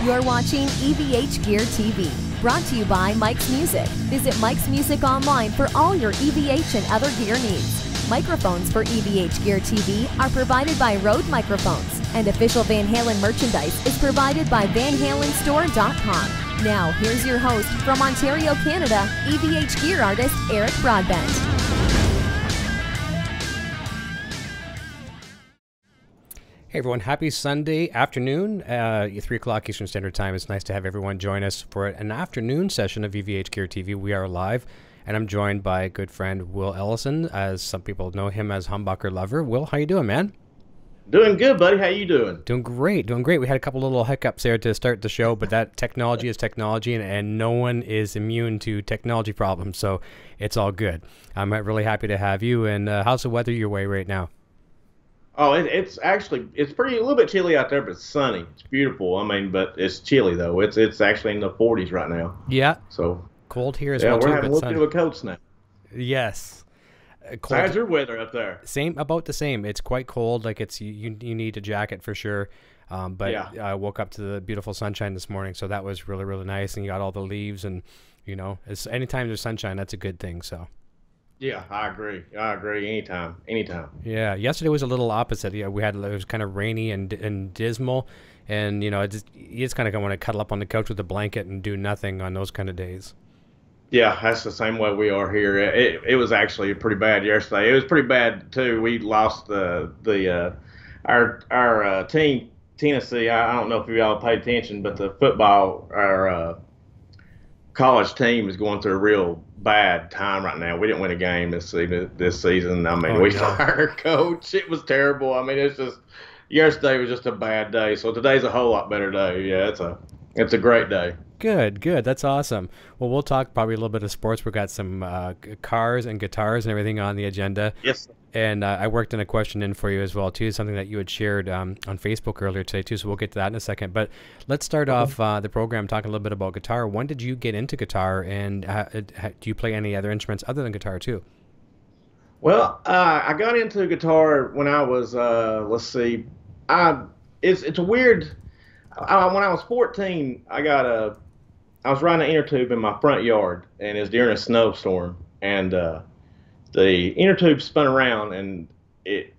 You're watching EVH Gear TV, brought to you by Mike's Music. Visit Mike's Music online for all your EVH and other gear needs. Microphones for EVH Gear TV are provided by Rode Microphones, and official Van Halen merchandise is provided by VanHalenStore.com. Now, here's your host from Ontario, Canada, EVH Gear artist Eric Broadbent. Hey everyone, happy Sunday afternoon, 3 o'clock Eastern Standard Time. It's nice to have everyone join us for an afternoon session of EVH Gear TV. We are live, and I'm joined by a good friend, Will Ellison, as some people know him as Humbucker Lover. Will, how you doing, man? Doing good, buddy. How you doing? Doing great, doing great. We had a couple little hiccups there to start the show, but that technology is technology, and no one is immune to technology problems, so it's all good. I'm really happy to have you, and how's the weather your way right now? Oh, it's actually a little bit chilly out there, but it's sunny. It's beautiful. I mean, but it's chilly though. It's actually in the 40s right now. Yeah. So cold here as well too. We're having a little bit of a cold snap. Yes. Cold. How's your weather up there? Same, about the same. It's quite cold. Like you need a jacket for sure. But yeah. I woke up to the beautiful sunshine this morning, so that was really, really nice. And you got all the leaves, and anytime there's sunshine, that's a good thing. So. Yeah, I agree. Anytime. Yeah, yesterday was a little opposite. Yeah, it was kind of rainy and dismal, and you just kind of want to cuddle up on the couch with a blanket and do nothing on those kind of days. Yeah, that's the same way we are here. It was actually pretty bad yesterday. It was pretty bad too. We lost our team, Tennessee. I don't know if you all paid attention, but the football, our college team is going through a real bad time right now. We didn't win a game this season. I mean, we fired our coach. It was terrible. I mean, it's just yesterday was just a bad day. So today's a whole lot better day. Yeah, it's a great day. Good. That's awesome. Well, we'll talk probably a little bit of sports. We've got some cars and guitars and everything on the agenda. Yes. And I worked in a question in for you as well, too, something that you had shared on Facebook earlier today, too, so we'll get to that in a second. But let's start off the program talking a little bit about guitar. When did you get into guitar, and do you play any other instruments other than guitar, too? Well, I got into guitar when I was, it's a weird, when I was 14, I was riding an inner tube in my front yard, and it was during a snowstorm, and the inner tube spun around, and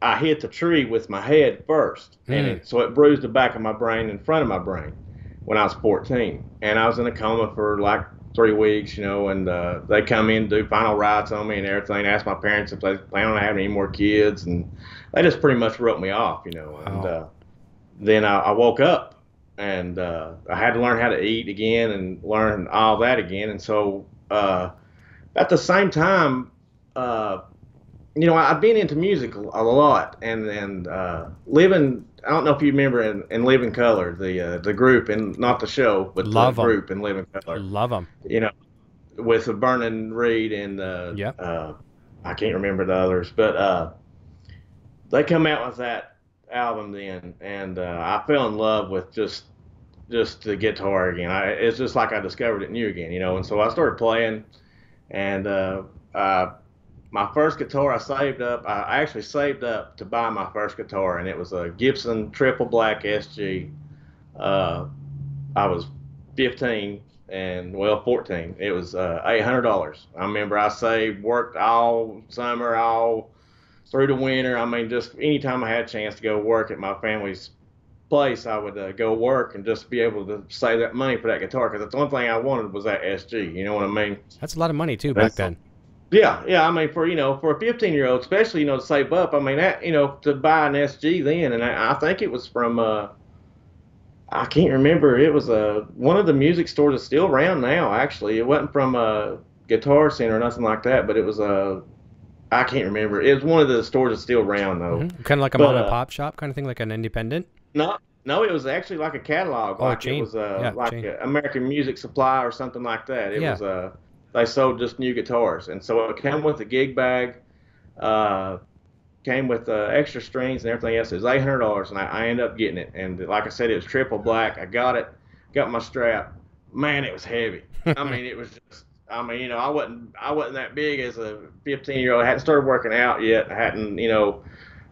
I hit the tree with my head first, and so it bruised the back of my brain and front of my brain when I was 14. And I was in a coma for like 3 weeks, and they come in, do final rites on me and everything, asked my parents if they plan on having any more kids, and they just pretty much wrote me off, and then I woke up, and I had to learn how to eat again and learn all that again. And so at the same time, I've been into music a lot, and Living. I don't know if you remember in Living Color, the group, and not the show, but the group in Living Color. Love them. With the Vernon Reed and I can't remember the others, but they come out with that album then, and I fell in love with just the guitar again. It's just like I discovered it new again, and so I started playing, and my first guitar I actually saved up to buy my first guitar, and it was a Gibson Triple Black SG. I was 15 and 14. It was $800. I remember I saved, worked all summer, all through the winter. I mean, just anytime I had a chance to go work at my family's place, I would go work and just be able to save that money for that guitar, because the one thing I wanted was that SG. You know what I mean? That's a lot of money too back then. Yeah. I mean, for a 15-year-old, especially, to save up. I mean, that, to buy an SG then, and I think it was from I can't remember. It was one of the music stores that's still around now. Actually, it wasn't from a Guitar Center or nothing like that, but it was I can't remember. It was one of the stores that's still around though. Kind of like a mom and pop shop kind of thing, like an independent. No, it was actually like a catalog. Oh, a chain. It was like American Music Supply or something like that. It was they sold just new guitars, and so it came with a gig bag, came with extra strings and everything else. It was $800, and I ended up getting it. And like I said, it was triple black. I got it, got my strap. Man, it was heavy. I mean, it was just. I mean, I wasn't that big as a 15-year-old. I hadn't started working out yet. I hadn't,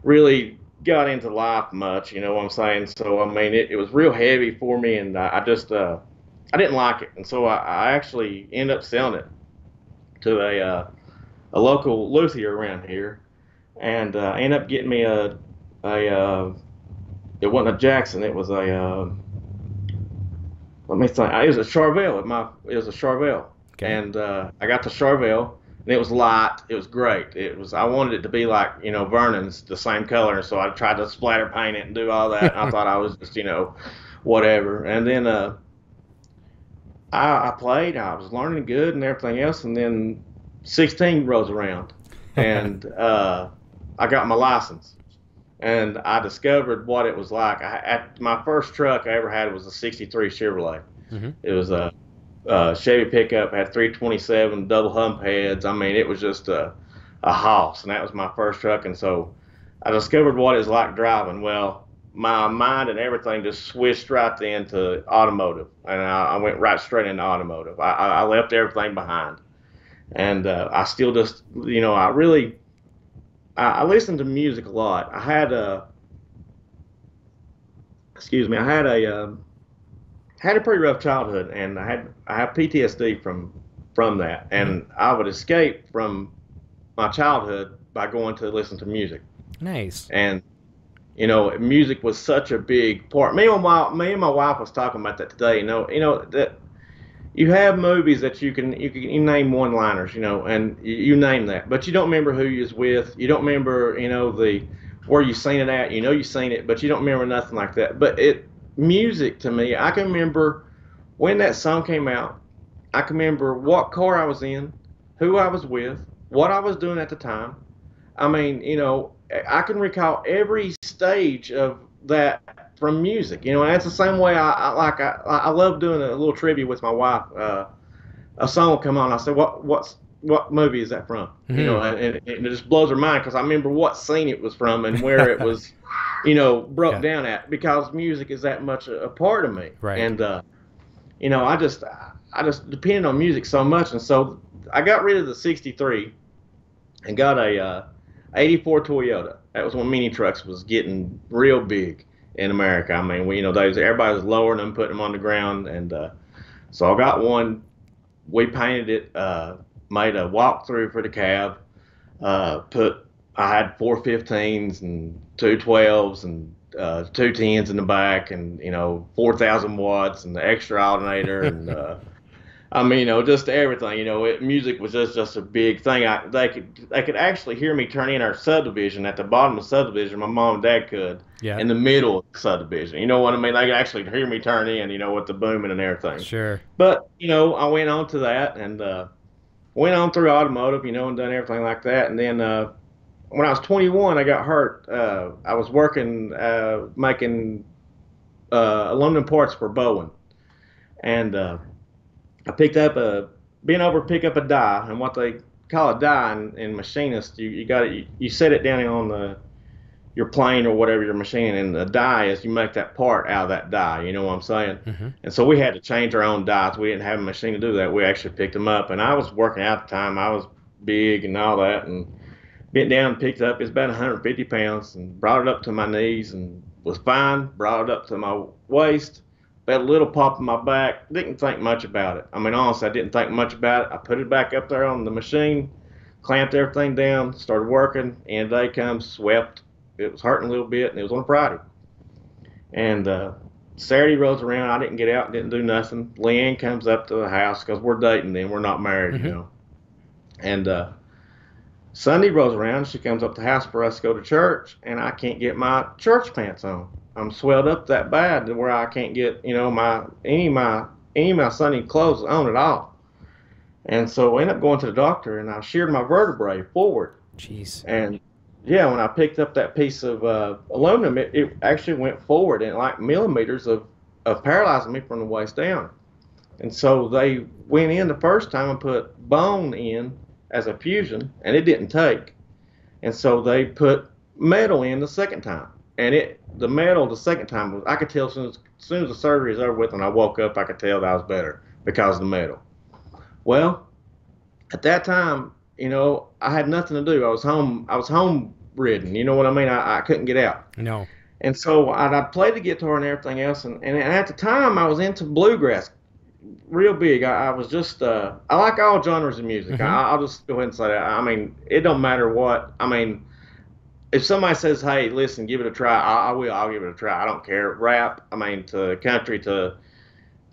really got into life much, you know what I'm saying? So, I mean, it was real heavy for me, and I just, I didn't like it. And so I actually ended up selling it to a local luthier around here, and ended up getting me it wasn't a Jackson, it was let me think, it was a Charvel. It was a Charvel. Okay. And I got the Charvel, and it was light. It was great. I wanted it to be like, you know, Vernon's, the same color. So I tried to splatter paint it and do all that. And I thought I was just, you know, whatever. And then I played. I was learning good and everything else. And then 16 rolls around, and I got my license. And I discovered what it was like. My first truck I ever had was a '63 Chevrolet. Mm-hmm. It was a Chevy pickup, had 327 double hump heads. I mean, it was just a hoss, and that was my first truck. And so I discovered what it's like driving. Well, my mind and everything just switched right into automotive, and I went right straight into automotive. I left everything behind, and I still just, you know, I listened to music a lot. I had a pretty rough childhood, and I have PTSD from that, and I would escape from my childhood by going to listen to music. Nice. And you know, music was such a big part. Me and my wife was talking about that today. You know that you have movies that you name one-liners, you know, and you name that, but you don't remember who you was with. You don't remember, you know, where you seen it at. You know, you seen it, but you don't remember nothing like that. But music to me, I can remember when that song came out. I can remember what car I was in, who I was with, what I was doing at the time. I mean, you know, I can recall every stage of that from music, you know, and that's the same way I love doing a little trivia with my wife. A song will come on, I say, what movie is that from? Mm-hmm. You know, and it just blows her mind because I remember what scene it was from and where it was, you know, broke down at, because music is that much a part of me. Right. And you know, I just depended on music so much, and so I got rid of the '63 and got a '84 Toyota. That was when mini trucks was getting real big in America. I mean, you know, everybody was lowering them, putting them on the ground, and so I got one. We painted it, made a walkthrough for the cab. I had 415s and 212s and 210s in the back, and you know, 4,000 watts and the extra alternator, and I mean, you know, just everything. You know, music was just a big thing. They could actually hear me turn in our subdivision at the bottom of the subdivision. My mom and dad could. Yeah. In the middle of the subdivision. You know what I mean? They could actually hear me turn in, you know, with the booming and everything. Sure. But, you know, I went on to that and went on through automotive, you know, and done everything like that. And then when I was 21, I got hurt. I was working, making aluminum parts for Bowen. And I picked up being over to pick up a die, and what they call a die in machinist, you set it down on your plane or whatever you're machining, and the die is you make that part out of that die. You know what I'm saying? Mm-hmm. And so we had to change our own dies. We didn't have a machine to do that. We actually picked them up, and I was working out at the time. I was big and all that, and bent down and picked up. It's about 150 pounds, and brought it up to my knees and was fine. Brought it up to my waist. Felt a little pop in my back. Didn't think much about it. I mean, honestly, I didn't think much about it. I put it back up there on the machine, clamped everything down, started working, and day comes, swept. It was hurting a little bit, and it was on a Friday. And Saturday rolls around. I didn't get out, didn't do nothing. Leanne comes up to the house because we're dating then. We're not married, mm-hmm. you know. And Sunday rolls around. She comes up to the house for us to go to church, and I can't get my church pants on. I'm swelled up that bad to where I can't get, you know, any of my Sunday clothes on at all. And so I ended up going to the doctor, and I sheared my vertebrae forward. Jeez. And yeah, when I picked up that piece of aluminum, it actually went forward in like millimeters of paralyzing me from the waist down. And so they went in the first time and put bone in as a fusion, and it didn't take. And so they put metal in the second time. And the metal the second time, I could tell as soon as the surgery was over with, and I woke up, I could tell that I was better because of the metal. Well, at that time, you know, I had nothing to do. I was home ridden. You know what I mean? I couldn't get out. No. And so I played the guitar and everything else. And at the time, I was into bluegrass real big. I was just, I like all genres of music. Mm-hmm. I'll just go ahead and say that. I mean, it don't matter what. I mean, if somebody says, hey, listen, give it a try, I will. I'll give it a try. I don't care. Rap, I mean, to country, to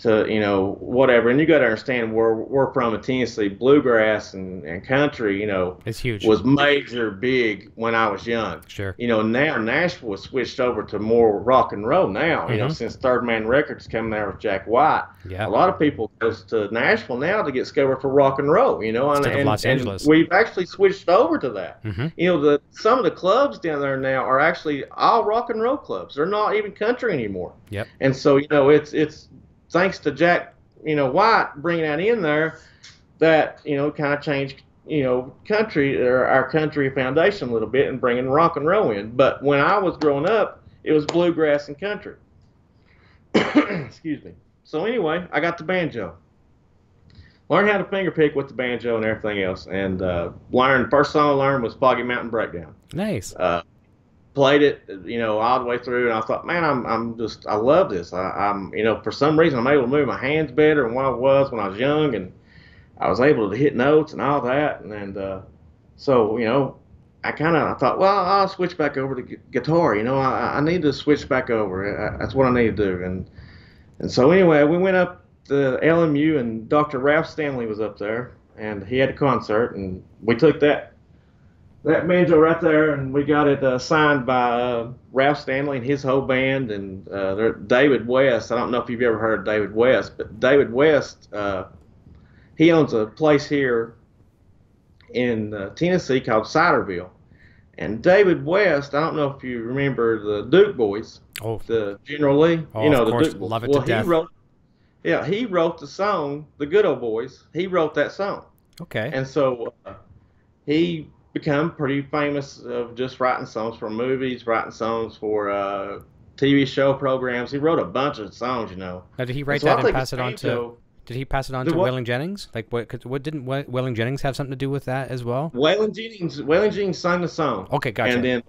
you know, whatever. And you got to understand where we're from in Tennessee, bluegrass and country, you know, it's huge. Was major big when I was young. Sure. You know, now Nashville has switched over to more rock and roll now, you know, since Third Man Records came there with Jack White. Yeah. A lot of people go to Nashville now to get discovered for rock and roll, you know, and Los Angeles. we've actually switched over to that. You know, some of the clubs down there now are actually all rock and roll clubs. They're not even country anymore. Yep. And so, you know, it's thanks to Jack, you know, White bringing that in there, that, you know, kind of changed, you know, country, or our country foundation a little bit, and bringing rock and roll in. But when I was growing up, it was bluegrass and country. Excuse me. So anyway, I got the banjo. Learned how to finger pick with the banjo and everything else, and first song I learned was Foggy Mountain Breakdown. Nice. Played it, you know, all the way through, and I thought, man, I love this. I'm, you know, for some reason I'm able to move my hands better than what I was when I was young, and I was able to hit notes and all that, and so, you know, I thought, well, I'll switch back over to guitar. You know, I need to switch back over. That's what I need to do, and so anyway, we went up to LMU, and Dr. Ralph Stanley was up there, and he had a concert, and we took that banjo right there, and we got it signed by Ralph Stanley and his whole band, and David West. I don't know if you've ever heard of David West, but David West, he owns a place here in Tennessee called Ciderville. And David West, I don't know if you remember the Duke Boys, the General Lee. Oh, you know, of course, the Duke Boys. love it to death. He wrote the song, The Good Old Boys. He wrote that song. Okay. And so he become pretty famous of just writing songs for movies, writing songs for TV show programs. He wrote a bunch of songs, you know. Now, did he write that and pass it on to? Did he pass it on to Waylon Jennings? Like, what didn't Waylon Jennings have something to do with that as well? Waylon Jennings sang the song. Okay, gotcha. And then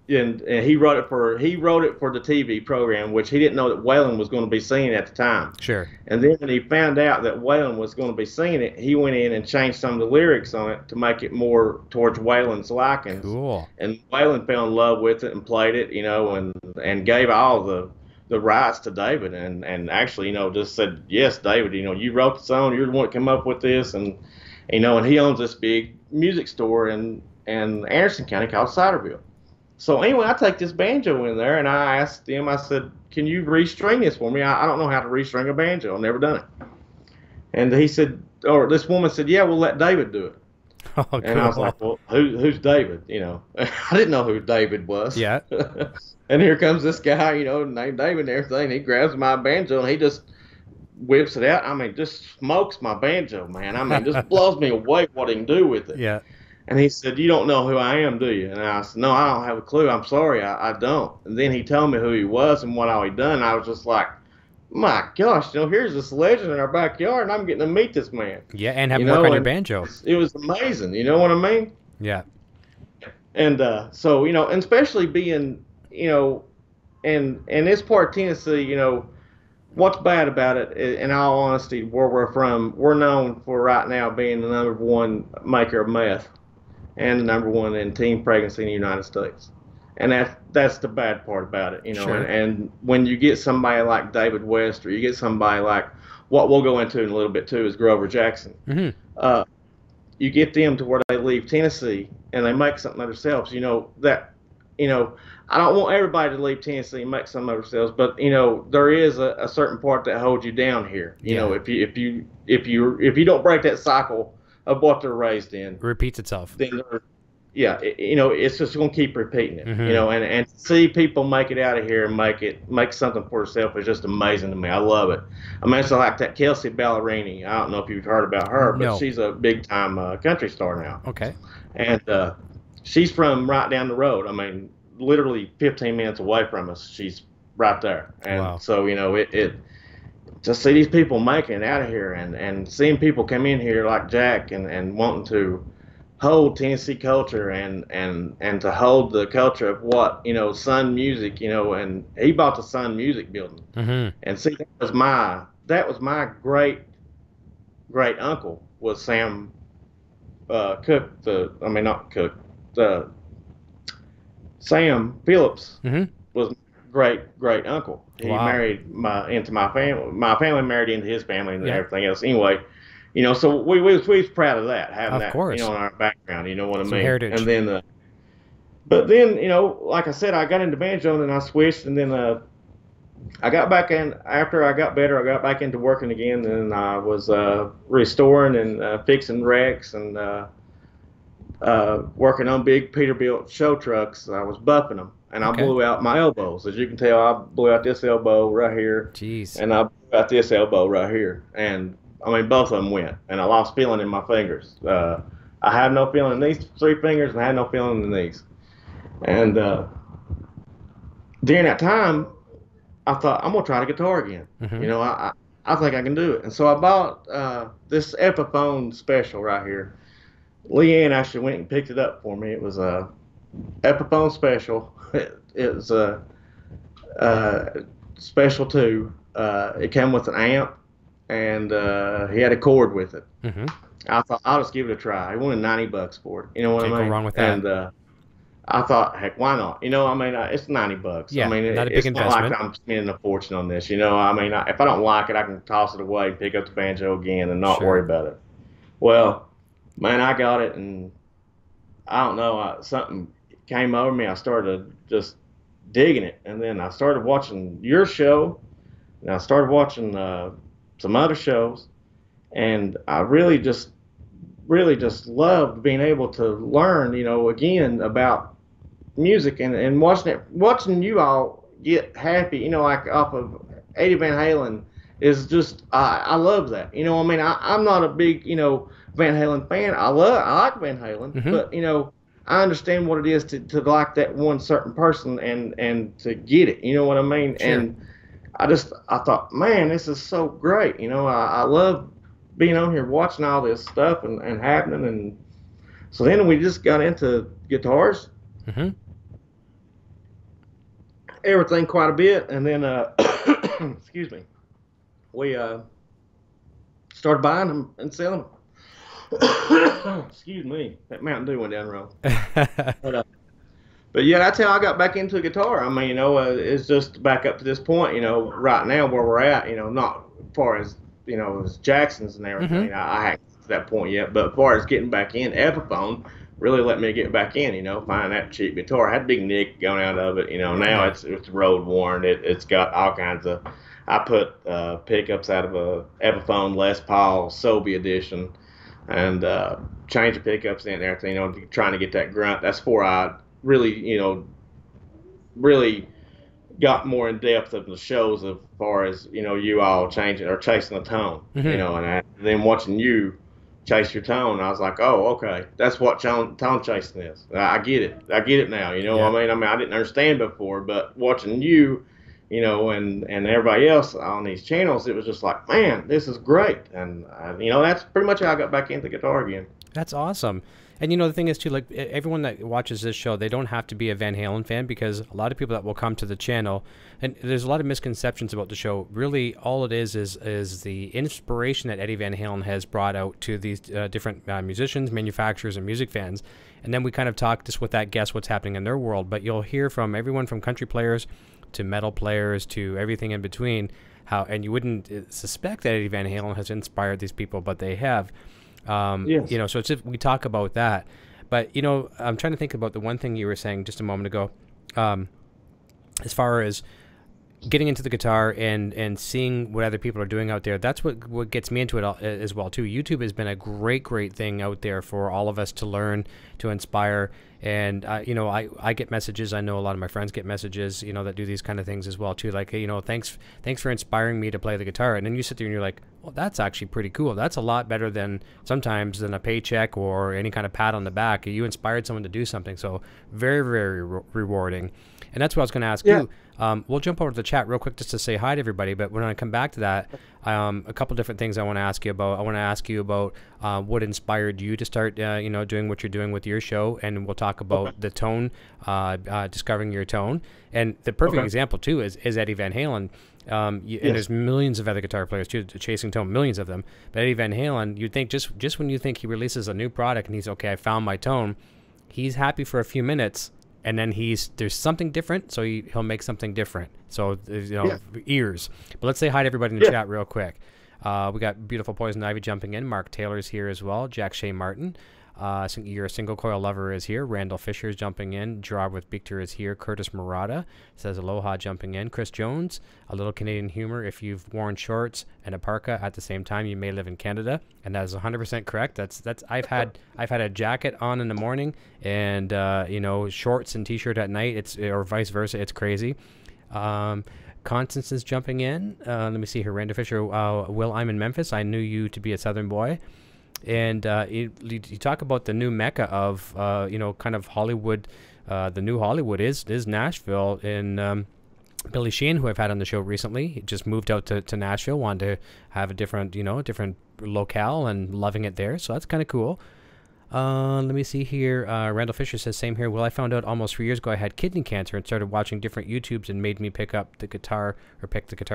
and he wrote it for the TV program, which he didn't know that Waylon was going to be singing at the time. Sure. And then when he found out that Waylon was going to be singing it, he went in and changed some of the lyrics on it to make it more towards Waylon's liking. Cool. And Waylon fell in love with it and played it, you know, and gave all the rights to David, and actually, you know, just said, yes, David, you know, you wrote the song, you're the one that came up with this, and you know, and he owns this big music store in Anderson County called Ciderville. So anyway, I take this banjo in there, and I asked him, I said, can you restring this for me? I don't know how to restring a banjo. I've never done it. And he said, or this woman said, yeah, we'll let David do it. Oh, cool. And I was like, well, who's David? You know, I didn't know who David was. Yeah. And here comes this guy, you know, named David and everything. He grabs my banjo and he just whips it out. I mean, just smokes my banjo, man. I mean, just blows me away what he can do with it. Yeah. And he said, you don't know who I am, do you? And I said, no, I don't have a clue. I'm sorry, I don't. And then he told me who he was and what all he'd done. And I was just like, my gosh, you know, here's this legend in our backyard, and I'm getting to meet this man. Yeah, and have him work on your banjo. It was amazing. You know what I mean? Yeah. And so, you know, and especially being, you know, in this part of Tennessee, you know, what's bad about it, in all honesty, where we're from, we're known for right now being the #1 maker of meth and the #1 in teen pregnancy in the United States. And that's the bad part about it, you know. Sure. And when you get somebody like David West, or you get somebody like what we'll go into in a little bit too is Grover Jackson. Mm-hmm. You get them to where they leave Tennessee and they make something of themselves. You know that, you know, I don't want everybody to leave Tennessee and make something of themselves, but you know there is a certain part that holds you down here. You know, if you don't break that cycle of what they're raised in, it repeats itself. Then you know, it's just going to keep repeating it. Mm-hmm. You know, and to see people make it out of here and make something for themselves is just amazing to me. I love it. I mean, it's like that Kelsey Ballerini. I don't know if you've heard about her, but she's a big time country star now. Okay. And she's from right down the road. I mean, literally 15 minutes away from us. She's right there. And so, you know, it to see these people making it out of here and seeing people come in here like Jack and wanting to hold Tennessee culture and to hold the culture of what, Sun Music, and he bought the Sun Music building. And see, that was my great uncle was Sam Cook, not Cook, the Sam Phillips was my great uncle. He married into my family. My family married into his family and everything else. Anyway, so we was proud of that, having that, in our background. You know what I mean? Heritage. And then, but then, like I said, I got into banjo and then I switched, and then I got back in after I got better. I got back into working again, and I was restoring and fixing wrecks and working on big Peterbilt show trucks. I was buffing them, and I blew out my elbows. As you can tell, I blew out this elbow right here. Jeez. And I blew out this elbow right here, and both of them went, and I lost feeling in my fingers. I have no feeling in these 3 fingers, and I had no feeling in these. And during that time, I thought, I'm gonna try the guitar again. I think I can do it. And so I bought this Epiphone special right here. Leanne actually went and picked it up for me. It was a Epiphone special. It was a special 2. It came with an amp, and he had a cord with it. I thought, I'll just give it a try. He wanted $90 for it. You know what I mean? Can't go wrong with that. And I thought, heck, why not? It's $90. Yeah, not a big investment. It's not like I'm spending a fortune on this. If I don't like it, I can toss it away, pick up the banjo again, and not worry about it. Well, man, I got it, and I don't know, something came over me. I started just digging it, and then I started watching your show, and I started watching some other shows, and I really just loved being able to learn, again about music and watching you all get happy, like off of Eddie Van Halen is just, I love that. I'm not a big, Van Halen fan. I like Van Halen, but I understand what it is to like that one certain person and to get it. You know what I mean? Sure. And I thought, man, this is so great. I love being on here watching all this stuff and happening. And so then we just got into guitars, everything quite a bit. And then, excuse me, we started buying them and selling them. Excuse me, that Mountain Dew went down wrong. But yeah, that's how I got back into guitar. It's just back up to this point, right now where we're at, not as far as, as Jackson's and everything. I haven't got to that point yet, but as far as getting back in, Epiphone really let me get back in, find that cheap guitar. I had a big nick going out of it, now it's road worn. It's got all kinds of, I put pickups out of a Epiphone Les Paul Sobe edition and change the pickups in and everything, trying to get that grunt. That's before I really, really got more in depth of the shows as far as, you all changing or chasing the tone, and then watching you chase your tone, I was like, oh, okay, that's what tone chasing is. I get it now, I didn't understand before, but watching you, and everybody else on these channels, it was just like, man, this is great. And, that's pretty much how I got back into guitar again. That's awesome. And, the thing is, too, like, everyone that watches this show, they don't have to be a Van Halen fan, because a lot of people that will come to the channel, and there's a lot of misconceptions about the show. Really, all it is the inspiration that Eddie Van Halen has brought out to these different musicians, manufacturers, and music fans. And then we kind of talk just with that, guess what's happening in their world. But you'll hear from everyone from country players to metal players to everything in between, and you wouldn't suspect that Eddie Van Halen has inspired these people, but they have. Yes. So it's just, we talk about that, but I'm trying to think about the one thing you were saying just a moment ago, as far as getting into the guitar and seeing what other people are doing out there. That's what gets me into it as well too. YouTube has been a great thing out there for all of us to learn, to inspire. And you know, I get messages. I know a lot of my friends get messages, you know, that do these kind of things as well too. Like, hey, you know, thanks for inspiring me to play the guitar. And then you sit there and you're like, well, that's actually pretty cool. That's a lot better than sometimes than a paycheck or any kind of pat on the back. You inspired someone to do something. So very, very rewarding. And that's what I was going to ask you. We'll jump over to the chat real quick just to say hi to everybody. But when I come back to that, a couple different things I want to ask you about. I want to ask you about what inspired you to start, you know, doing what you're doing with your show. And we'll talk about the tone, discovering your tone. And the perfect example, too, is Eddie Van Halen. And there's millions of other guitar players, too, chasing tone, millions of them. But Eddie Van Halen, you'd think just when you think he releases a new product and he's, okay, I found my tone, he's happy for a few minutes. And then there's something different, so he'll make something different. So, you know, ears. But let's say hi to everybody in the chat real quick. We got beautiful Poison Ivy jumping in. Mark Taylor's here as well. Jack Shea Martin. You're a Single Coil Lover is here. Randall Fisher is jumping in. Gerard with Victor is here. Curtis Murata says aloha jumping in. Chris Jones, a little Canadian humor. If you've worn shorts and a parka at the same time, you may live in Canada, and that is 100% correct. That's I've had a jacket on in the morning and you know, shorts and t-shirt at night. Or vice versa. It's crazy. Constance is jumping in. Let me see here. Randall Fisher. Will, I'm in Memphis. I knew you to be a Southern boy. And you talk about the new mecca of, you know, kind of Hollywood. The new Hollywood is Nashville. And Billy Sheehan, who I've had on the show recently, he just moved out to Nashville, wanted to have a different, you know, different locale and loving it there. So that's kind of cool. Let me see here. Randall Fisher says, same here. Well, I found out almost 3 years ago I had kidney cancer and started watching different YouTubes and made me pick the guitar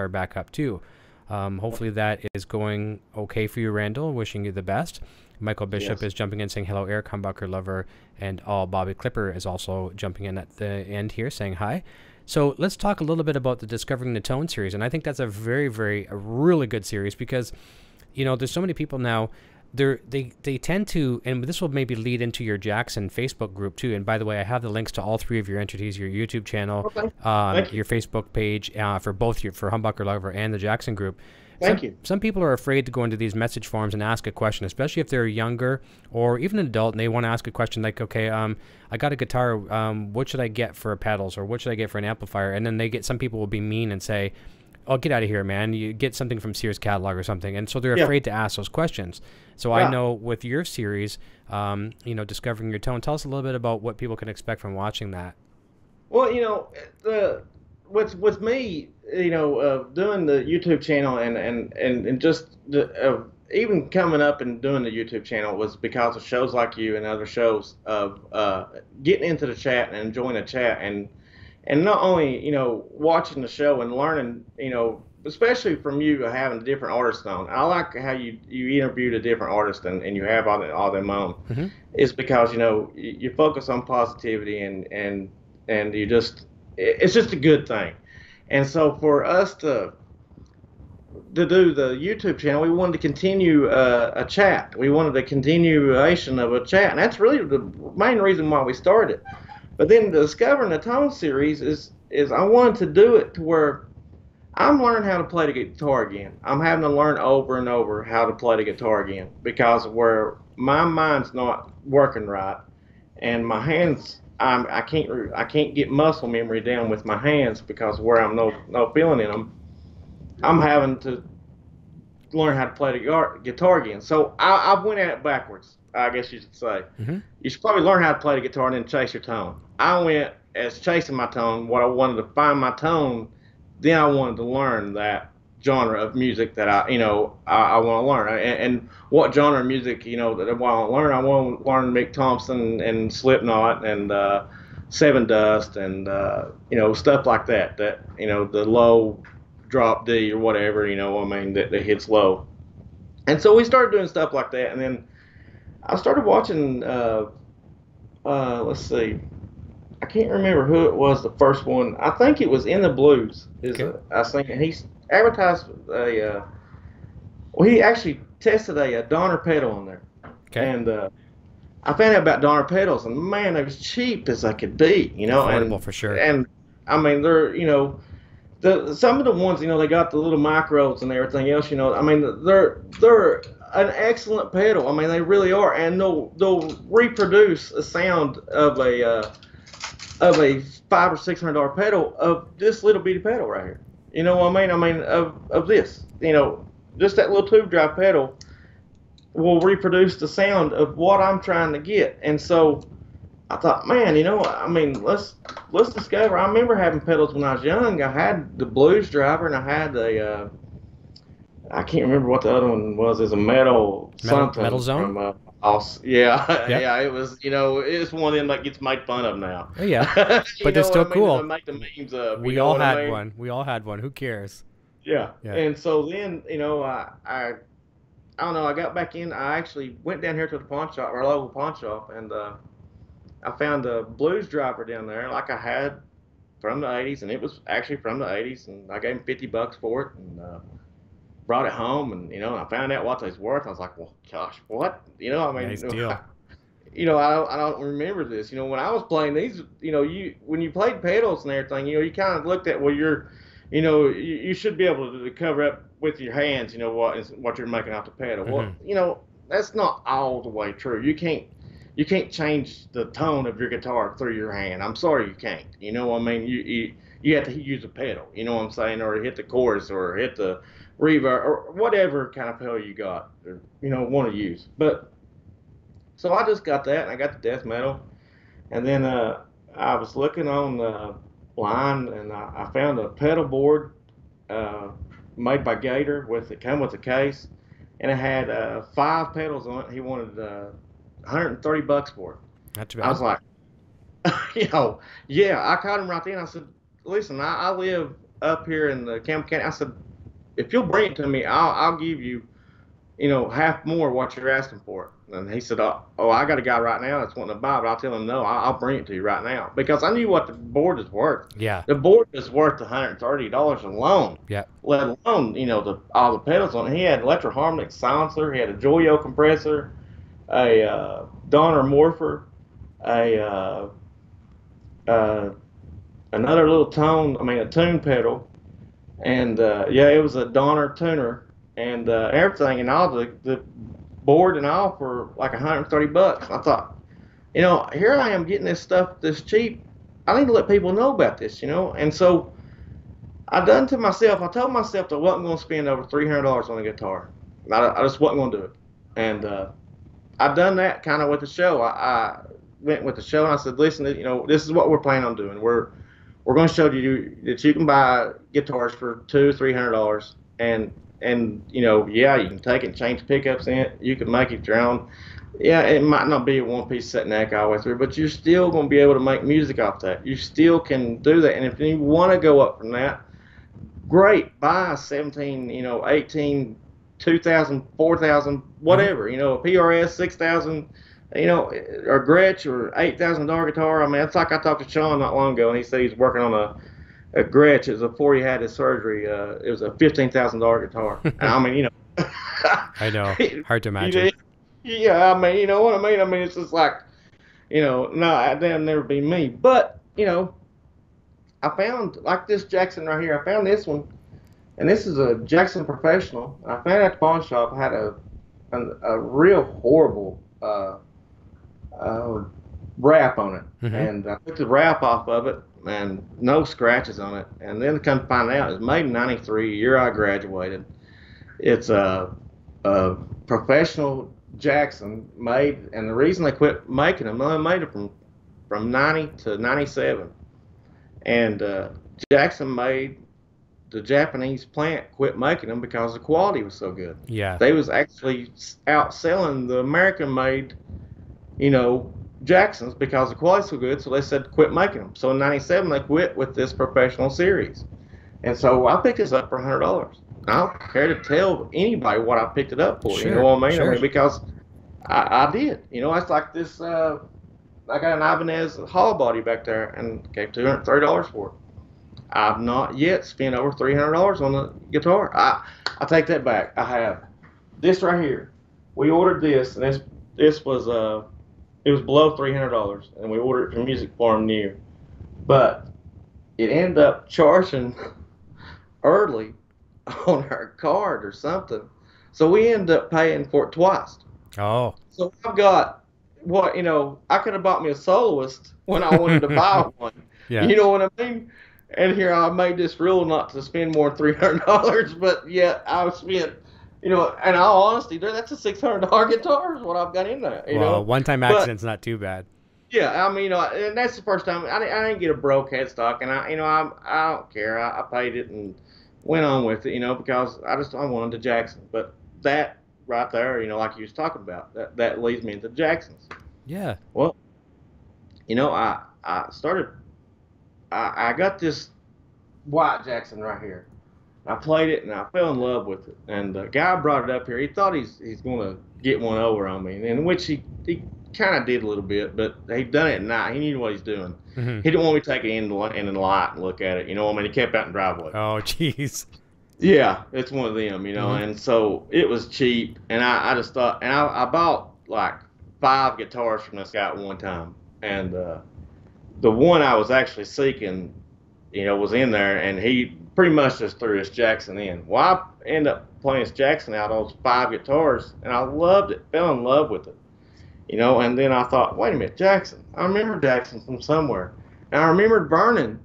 back up too. Hopefully that is going okay for you, Randall. Wishing you the best. Michael Bishop is jumping in saying hello, Eric, Humbucker Lover, and all. Bobby Clipper is also jumping in at the end here saying hi. So let's talk a little bit about the Discovering the Tone series. And I think that's a really good series because, you know, there's so many people now. They tend to, and this will maybe lead into your Jackson Facebook group too. And by the way, I have the links to all three of your entities: your YouTube channel, your Facebook page, for both for Humbucker Lover and the Jackson group. Thank you. Some people are afraid to go into these message forums and ask a question, especially if they're younger or even an adult and they want to ask a question like, okay, I got a guitar, what should I get for pedals, or what should I get for an amplifier? And then some people will be mean and say, oh, get out of here, man. You get something from Sears catalog or something. And so they're afraid to ask those questions. So I know with your series, you know, Discovering Your Tone, tell us a little bit about what people can expect from watching that. Well, you know, with me, you know, doing the YouTube channel and just even coming up and doing the YouTube channel was because of shows like you and other shows of getting into the chat and enjoying the chat and not only, you know, watching the show and learning, you know, especially from you having different artists on. I like how you interviewed a different artist and you have all them on. Is because, you know, you focus on positivity and you just, it's just a good thing. And so for us to do the YouTube channel, we wanted to continue a chat. We wanted a continuation of a chat, and that's really the main reason why we started. But then the Discovering the Tone series is I wanted to do it to where I'm learning how to play the guitar again. I'm having to learn over and over how to play the guitar again because where my mind's not working right, and my hands, I can't get muscle memory down with my hands because where I'm no feeling in them. I'm having to learn how to play the guitar again. So I went at it backwards, I guess you should say. You should probably learn how to play the guitar and then chase your tone. I went as chasing my tone. What I wanted to find my tone, then I wanted to learn that genre of music that I want to learn. And what genre of music, you know, that I want to learn. I want to learn Mick Thompson and Slipknot and Seven Dust and you know, stuff like that. That, you know, the low drop D or whatever, you know, I mean, that hits low. And so we started doing stuff like that, and then I started watching. Let's see, I can't remember who it was. The first one, I think it was In the Blues. I think he's advertised a. Well, he actually tested a Donner pedal on there, and I found out about Donner pedals, and man, they was cheap as they could be, you know, affordable for sure. And I mean, they're, you know, some of the ones, you know, they got the little micros and everything else, you know. I mean, they're an excellent pedal. I mean, they really are, and they'll reproduce a sound of a $500 or $600 pedal of this little bitty pedal right here. You know what I mean? I mean of this. You know, just that little tube drive pedal will reproduce the sound of what I'm trying to get. And so I thought, man, you know, I mean, let's discover. I remember having pedals when I was young. I had the blues driver, and I had the I can't remember what the other one was. It's a metal something. Metal Zone? From, yeah, yep. yeah. It was, you know, it's one of them that gets made fun of now. Oh, yeah, but they're still cool. Make the memes up. We all had one. We all had one. Who cares? Yeah. And so then, you know, I don't know. I got back in. I actually went down here to the pawn shop, our local pawn shop, and I found a blues driver down there, like I had from the '80s, and it was actually from the '80s, and I gave him $50 for it, and brought it home, and you know, I found out what it's worth. I was like, well, gosh, what? You know, I mean, nice deal. You know, I don't remember this. You know, when I was playing these, you know, when you played pedals and everything, you know, you kind of looked at, well, you know, you should be able to cover up with your hands, you know, what you're making off the pedal. Mm-hmm. Well, you know, that's not all the way true. You can't change the tone of your guitar through your hand. I'm sorry, you can't. You know what I mean? You have to use a pedal. You know what I'm saying? Or hit the chorus, or hit the reverb, or whatever kind of pedal you got, or, you know, want to use. But so I just got that, and I got the death metal, and then I was looking on the line, and I found a pedal board made by Gator come with a case, and it had 5 pedals on it. He wanted $130 for it. Not too bad. I was like, you know, yeah. I called him right then. I said, listen, I live up here in the Campbell County. I said, if you'll bring it to me, I'll give you, you know, half more what you're asking for it. And he said, oh, I got a guy right now that's wanting to buy it, but I'll tell him no, I'll bring it to you right now, because I knew what the board is worth. Yeah. The board is worth $130 alone. Yeah. Let alone, you know, all the pedals on it. He had an electro-harmonic silencer. He had a Joyo compressor, a Donner morpher, another little a tune pedal. And yeah, it was a Donner tuner, and everything, and all the board and all for like $130. I thought, you know, here I am getting this stuff this cheap. I need to let people know about this, you know. And so I told myself that I wasn't going to spend over $300 on a guitar. I just wasn't going to do it. And I've done that kind of with the show. I went with the show, and I said, listen, you know, this is what we're planning on doing. We're going to show you that you can buy guitars for $200-300, and you know, yeah, you can take it and change pickups in it. You can make it your own. Yeah, it might not be a one-piece set neck all the way through, but you're still going to be able to make music off that. You still can do that, and if you want to go up from that, great. Buy a 17, you know, 18, 2,000, 4,000, whatever. You know, a PRS 6,000. You know, or Gretsch, or $8,000 guitar. I mean, it's like I talked to Sean not long ago, and he said he's working on a Gretsch. It was before he had his surgery. It was a $15,000 guitar. And I mean, you know. I know. Hard to imagine. Yeah, I mean, you know what I mean? I mean, it's just like, you know, no, that'll never be me. But, you know, I found, like this Jackson right here, I found this one, and this is a Jackson Professional. I found it at the pawn shop. I had a real horrible wrap on it, mm-hmm. And I took the wrap off of it, and no scratches on it. And then to come find out, it's made in '93, year I graduated. It's a professional Jackson made, and the reason they quit making them, they made it from 90 to 97, and Jackson made the Japanese plant quit making them because the quality was so good. Yeah, they was actually outselling the American-made, you know, Jacksons because the quality's so good. So they said quit making them. So in '97 they quit with this professional series, and so I picked this up for $100. I don't care to tell anybody what I picked it up for. Sure, you know what I mean? Sure. I mean, because I did. You know, it's like this. I got an Ibanez hollow body back there and gave $230 for it. I've not yet spent over $300 on the guitar. I take that back. I have this right here. We ordered this, and this was it was below $300, and we ordered it from Music Farm New, but it ended up charging early on our card or something So we ended up paying for it twice. Oh. So I've got what, I could have bought me a soloist when I wanted to buy one. Yeah. You know what I mean? And here I made this rule not to spend more than $300, but yet I've spent, in all honesty, that's a $600 guitar is what I've got in there. Well, one-time accident's not too bad. Yeah, I mean, and that's the first time I didn't get a broke headstock, and I don't care. I paid it and went on with it, because I wanted the Jackson. But that right there, like you was talking about, that leads me into Jacksons. Yeah. Well, I got this white Jackson right here. I played it and I fell in love with it. And the guy brought it up here. He thought he's going to get one over on me, in which he kind of did a little bit, but he'd done it at night. He knew what he's doing. Mm-hmm. He didn't want me to take it in the light and look at it. He kept out in the driveway. Oh, jeez. Yeah, it's one of them, Mm-hmm. And so it was cheap. And I just thought, and I bought like 5 guitars from this guy at one time. And the one I was actually seeking, was in there, and he pretty much just threw his Jackson in. Well, I ended up playing his Jackson out of those 5 guitars, and I loved it, fell in love with it. And then I thought, wait a minute, Jackson. I remember Jackson from somewhere. And I remembered Vernon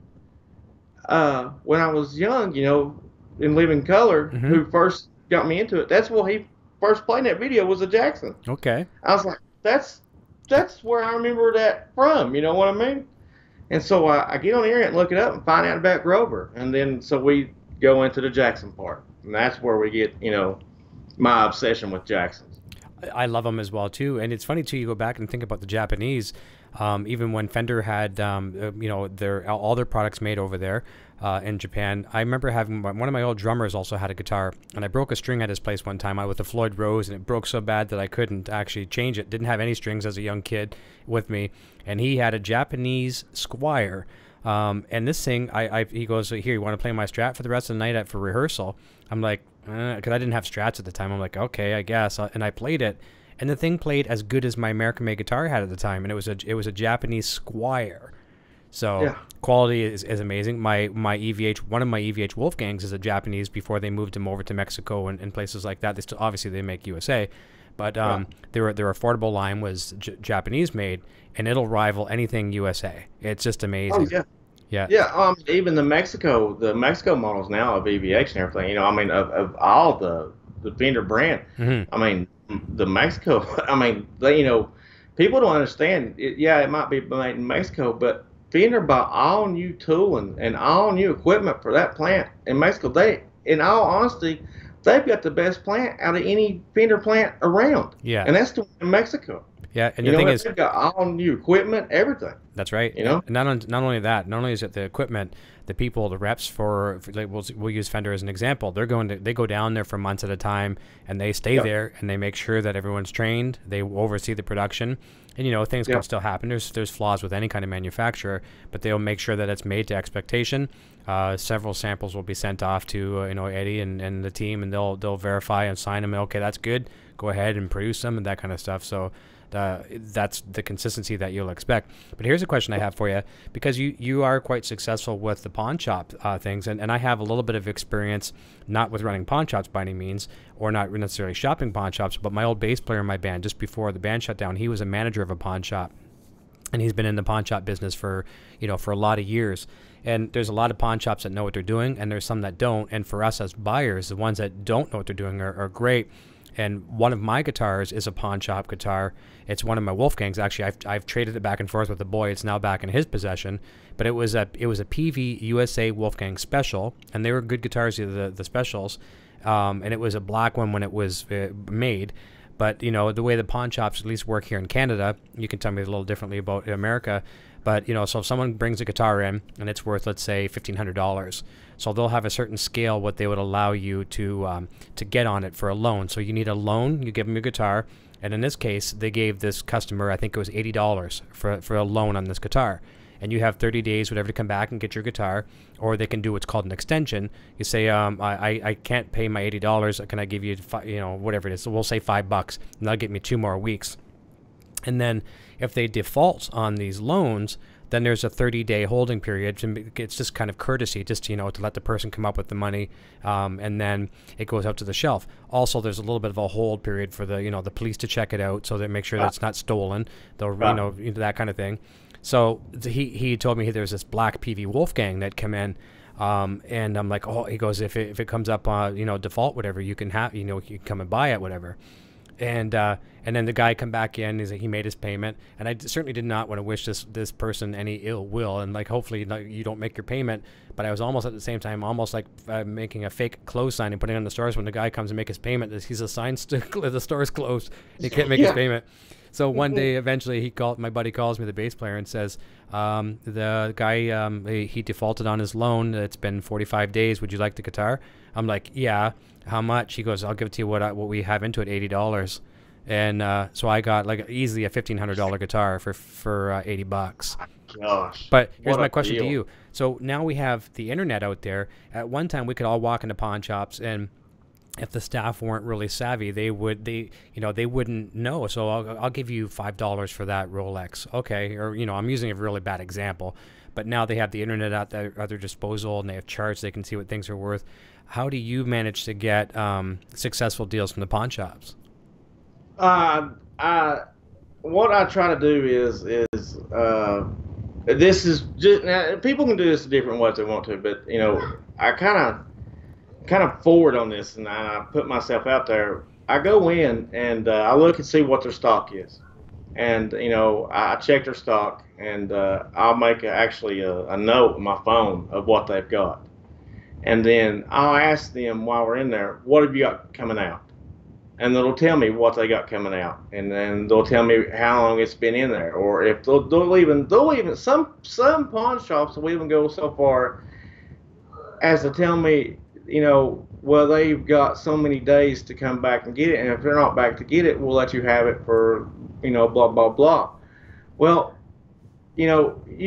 when I was young, in Living Color, mm-hmm. who first got me into it. That's what he first played in that video was a Jackson. Okay. I was like, that's where I remember that from. You know what I mean? And so I get on the internet and look it up and find out about Grover. And then so we go into the Jackson part. And that's where we get, my obsession with Jacksons. I love them as well too, and it's funny too. You go back and think about the Japanese, even when Fender had, all their products made over there in Japan. I remember having one of my old drummers also had a guitar, and I broke a string at his place one time. I with the Floyd Rose, and it broke so bad that I couldn't actually change it. Didn't have any strings as a young kid with me, and he had a Japanese Squire. And this thing, he goes, here, you want to play my Strat for the rest of the night for rehearsal? I'm like, because I didn't have Strats at the time. I'm like, okay, I guess. And I played it, and the thing played as good as my American-made guitar had at the time, and it was a Japanese Squire. So yeah. Quality is amazing. My EVH, one of my EVH Wolfgangs is a Japanese before they moved him over to Mexico and places like that. They still, obviously they make USA, but their affordable line was Japanese made, and it'll rival anything USA. It's just amazing. Oh yeah. Yeah. Yeah. Even the Mexico models now of EVH and everything. Of all the Fender brand. Mm-hmm. The Mexico. People don't understand. It might be made in Mexico, but Fender bought all new tooling and all new equipment for that plant in Mexico. In all honesty, they've got the best plant out of any Fender plant around. Yeah. And that's the one in Mexico. Yeah, and the thing is, they've got all new equipment, everything. That's right. And not only that, not only is it the equipment, the people, the reps for like we'll use Fender as an example. They go down there for months at a time, and they stay there, and they make sure that everyone's trained. They oversee the production, and things can still happen. There's flaws with any kind of manufacturer, but they'll make sure that it's made to expectation. Several samples will be sent off to Eddie and the team, and they'll verify and sign them. Okay, that's good. Go ahead and produce them and that kind of stuff. So. That's the consistency that you'll expect. But here's a question I have for you, because you are quite successful with the pawn shop things, and I have a little bit of experience, not with running pawn shops by any means, or not necessarily shopping pawn shops, but my old bass player in my band, just before the band shut down, he was a manager of a pawn shop, and he's been in the pawn shop business for a lot of years. And there's a lot of pawn shops that know what they're doing, and there's some that don't. And for us as buyers, the ones that don't know what they're doing are great. And one of my guitars is a pawn shop guitar. It's one of my Wolfgangs. Actually, I've traded it back and forth with the boy. It's now back in his possession. But it was a PV USA Wolfgang Special, and they were good guitars, the specials. And it was a black one when it was made. But the way the pawn shops at least work here in Canada, you can tell me a little differently about America. But so if someone brings a guitar in and it's worth, let's say, $1,500, so they'll have a certain scale what they would allow you to get on it for a loan. So you need a loan, you give them your guitar, and in this case, they gave this customer, I think it was $80 for a loan on this guitar. And you have 30 days, whatever, to come back and get your guitar, or they can do what's called an extension. You say, I can't pay my $80. Can I give you, whatever it is? So we'll say $5, and that'll get me 2 more weeks. And then if they default on these loans, then there's a 30-day holding period. It's just kind of courtesy, just, you know, to let the person come up with the money, and then it goes out to the shelf. Also, there's a little bit of a hold period for the, you know, the police to check it out, so they make sure that it's not stolen. They'll, you know, that kind of thing. So he told me there's this black PV Wolfgang that come in, and I'm like, oh, he goes, if it comes up, you know, default, whatever, you can have, you know, you can come and buy it, whatever. And then the guy come back in. He made his payment, and I certainly did not want to wish this person any ill will. And like, hopefully you don't make your payment. But I was almost at the same time almost like making a fake close sign and putting it on the stores when the guy comes and make his payment. He's a sign the store's closed. He can't make his payment. So one day, eventually, my buddy calls me, the bass player, and says, the guy, he defaulted on his loan. It's been 45 days. Would you like the guitar? I'm like, yeah. How much? He goes, I'll give it to you what we have into it, $80. And so I got like easily a $1,500 guitar for $80. Gosh. But here's my question to you. So now we have the internet out there. At one time, we could all walk into pawn shops, and if the staff weren't really savvy, they wouldn't know. So I'll give you $5 for that Rolex, okay? Or, you know, I'm using a really bad example, but now they have the internet at their disposal, and they have charts. They can see what things are worth. How do you manage to get successful deals from the pawn shops? What I try to do is this is just, now, people can do this different ways they want to, but you know, I kind of forward on this, and I put myself out there. I go in and I look and see what their stock is, and you know, I check their stock, and I'll make actually a note on my phone of what they've got, and then I'll ask them while we're in there, what have you got coming out? And they'll tell me what they got coming out, and then they'll tell me how long it's been in there, or if they'll even some pawn shops will even go so far as to tell me, you know, well, they've got so many days to come back and get it, and if they're not back to get it, we'll let you have it for, you know, blah blah blah. Well, you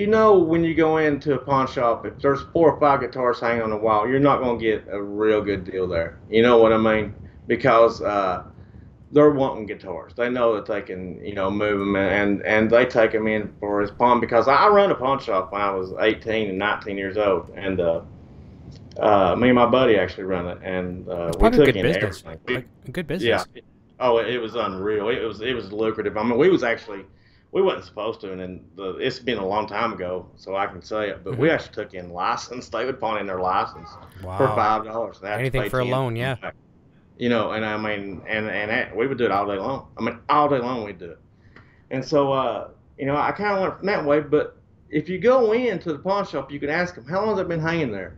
know when you go into a pawn shop, if there's 4 or 5 guitars hanging on the wall, you're not going to get a real good deal there. You know what I mean? Because they're wanting guitars. They know that they can, you know, move them, and they take them in for his pawn. Because I run a pawn shop when I was 18 and 19 years old, and me and my buddy actually run it, and we took in everything. Good business. Yeah. Oh, it was unreal. It was lucrative. I mean, we wasn't supposed to, and it's been a long time ago, so I can say it. But we actually took in license. They would pawn in their license for $5. Anything for a loan, yeah. You know, and I mean, and we would do it all day long. I mean, all day long we'd do it. And so, you know, I kind of went from that way. But if you go into the pawn shop, you can ask them, how long has it been hanging there?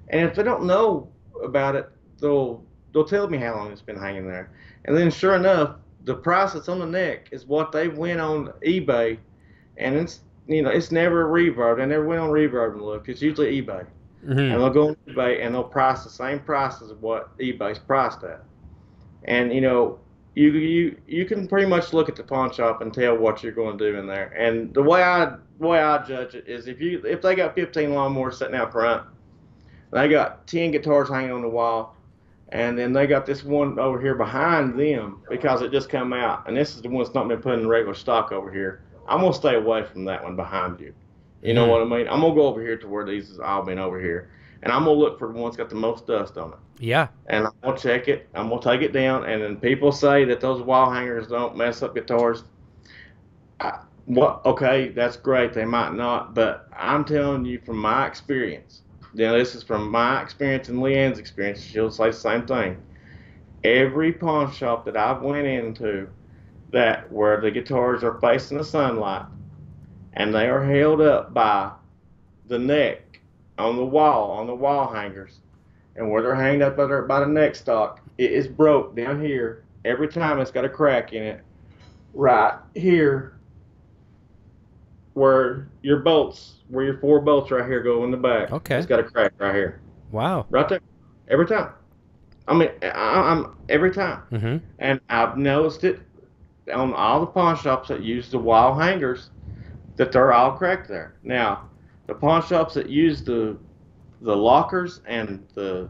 And if they don't know about it, they'll tell me how long it's been hanging there. And then, sure enough, the price that's on the neck is what they went on eBay, and it's, you know, it's never a Reverb. They never went on Reverb and look. It's usually eBay. Mm-hmm. And they'll go on eBay and they'll price the same price as what eBay's priced at. And you know, you can pretty much look at the pawn shop and tell what you're going to do in there. And the way I judge it is if they got 15 lawnmowers sitting out front, they got 10 guitars hanging on the wall, and then they got this one over here behind them because it just come out, and this is the one that's not been put in regular stock over here. I'm gonna stay away from that one behind you. You know what I mean? I'm gonna go over here to where these has all been over here, and I'm gonna look for the one that's got the most dust on it. Yeah. And I'm gonna check it. I'm gonna take it down, and then people say that those wall hangers don't mess up guitars. Okay, that's great. They might not, but I'm telling you from my experience. You know, this is from my experience and Leanne's experience. She'll say the same thing. Every pawn shop that I've went into, that where the guitars are facing the sunlight, and they are held up by the neck on the wall hangers, and where they're hanged up by the neck stock, it is broke down here. Every time it's got a crack in it, right here, where your 4 bolts right here go in the back. Okay. It's got a crack right here. Wow. Right there. Every time. I mean, I'm every time. Mm-hmm. And I've noticed it on all the pawn shops that use the wall hangers, that they're all cracked there. Now, the pawn shops that use the lockers and the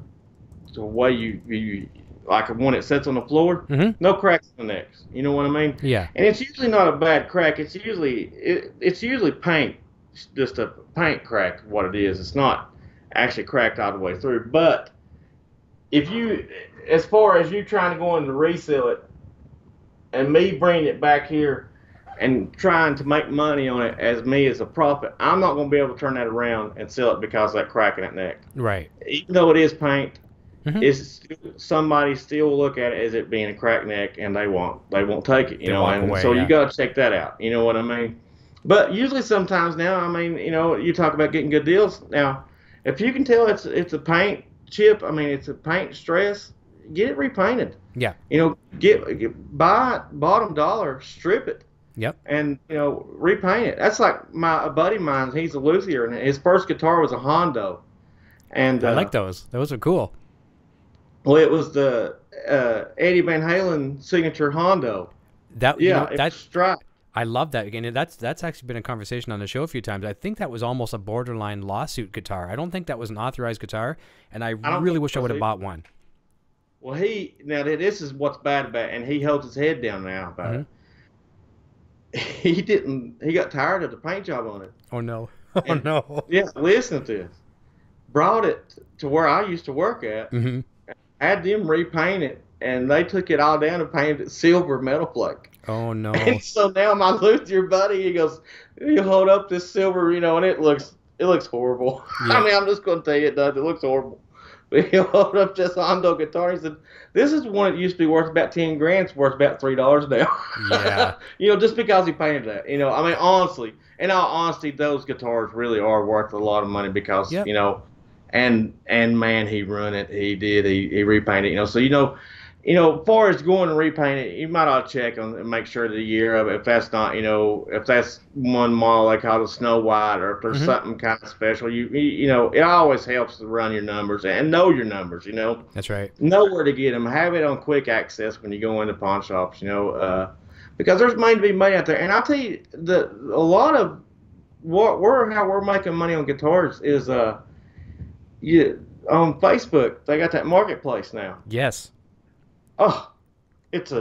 way you like one that sits on the floor, no cracks in the necks. You know what I mean? Yeah. And it's usually not a bad crack. It's usually paint just a paint crack. What it is, it's not actually cracked all the way through. But if you, as far as you trying to go in to resell it, and me bringing it back here and trying to make money on it as me as a profit, I'm not going to be able to turn that around and sell it because of that crack in that neck. Right. Even though it is paint, somebody still look at it as it being a crack neck, and they won't take it, you know. And away, so you got to check that out. You know what I mean? But usually, sometimes now, I mean, you know, you talk about getting good deals. Now, if you can tell it's a paint chip, I mean, it's a paint stress, get it repainted. Yeah. You know, buy bottom dollar, strip it. Yep. And, you know, repaint it. That's like a buddy of mine, he's a luthier, and his first guitar was a Hondo. And I like those. Those are cool. Well, it was the Eddie Van Halen signature Hondo. That's striped. I love that. Again, that's actually been a conversation on the show a few times. I think that was almost a borderline lawsuit guitar. I don't think that was an authorized guitar, and I really wish I would have bought one. Well, this is what's bad about it, and he holds his head down now about it. He got tired of the paint job on it. Oh, no. Oh, no. Yeah, listen to this. Brought it to where I used to work at, had them repaint it, and they took it all down and painted it silver metal flake. Oh, no. And so now my luthier buddy, he goes, you hold up this silver, you know, and it looks horrible. Yeah. I mean, I'm just going to tell you it does. It looks horrible. But he held up this Hondo guitar. He said, this is one that used to be worth about 10 grand. It's worth about $3 now. Yeah. You know, just because he painted that. You know, I mean, honestly, in all honesty, those guitars really are worth a lot of money because, you know, and man, he run it. He did. He repainted it. You know, so, as far as going and repaint it, you might ought to check on and make sure the year of it. If that's not, if that's one model they call it Snow White, or if there's something kind of special, you know, it always helps to run your numbers and know your numbers. You know, that's right. Know where to get them. Have it on quick access when you go into pawn shops. You know, because there's money to be made out there. And I'll tell you, a lot of how we're making money on guitars is on Facebook. They got that marketplace now. Yes. Oh, it's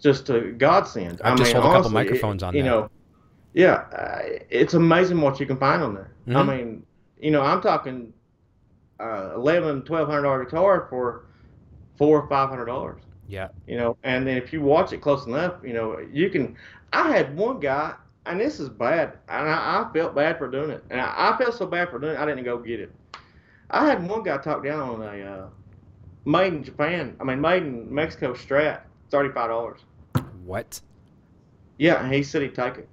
just a godsend. I just sold a couple microphones on there. You know, it's amazing what you can find on there. I mean, I'm talking $1,200 guitar for $400 or $500. Yeah. You know, and then if you watch it close enough, you can. I had one guy, and this is bad, and I felt bad for doing it, and I felt so bad for doing it, I didn't go get it. I had one guy talk down on a made in Mexico Strat, $35. What? Yeah, and he said he'd take it,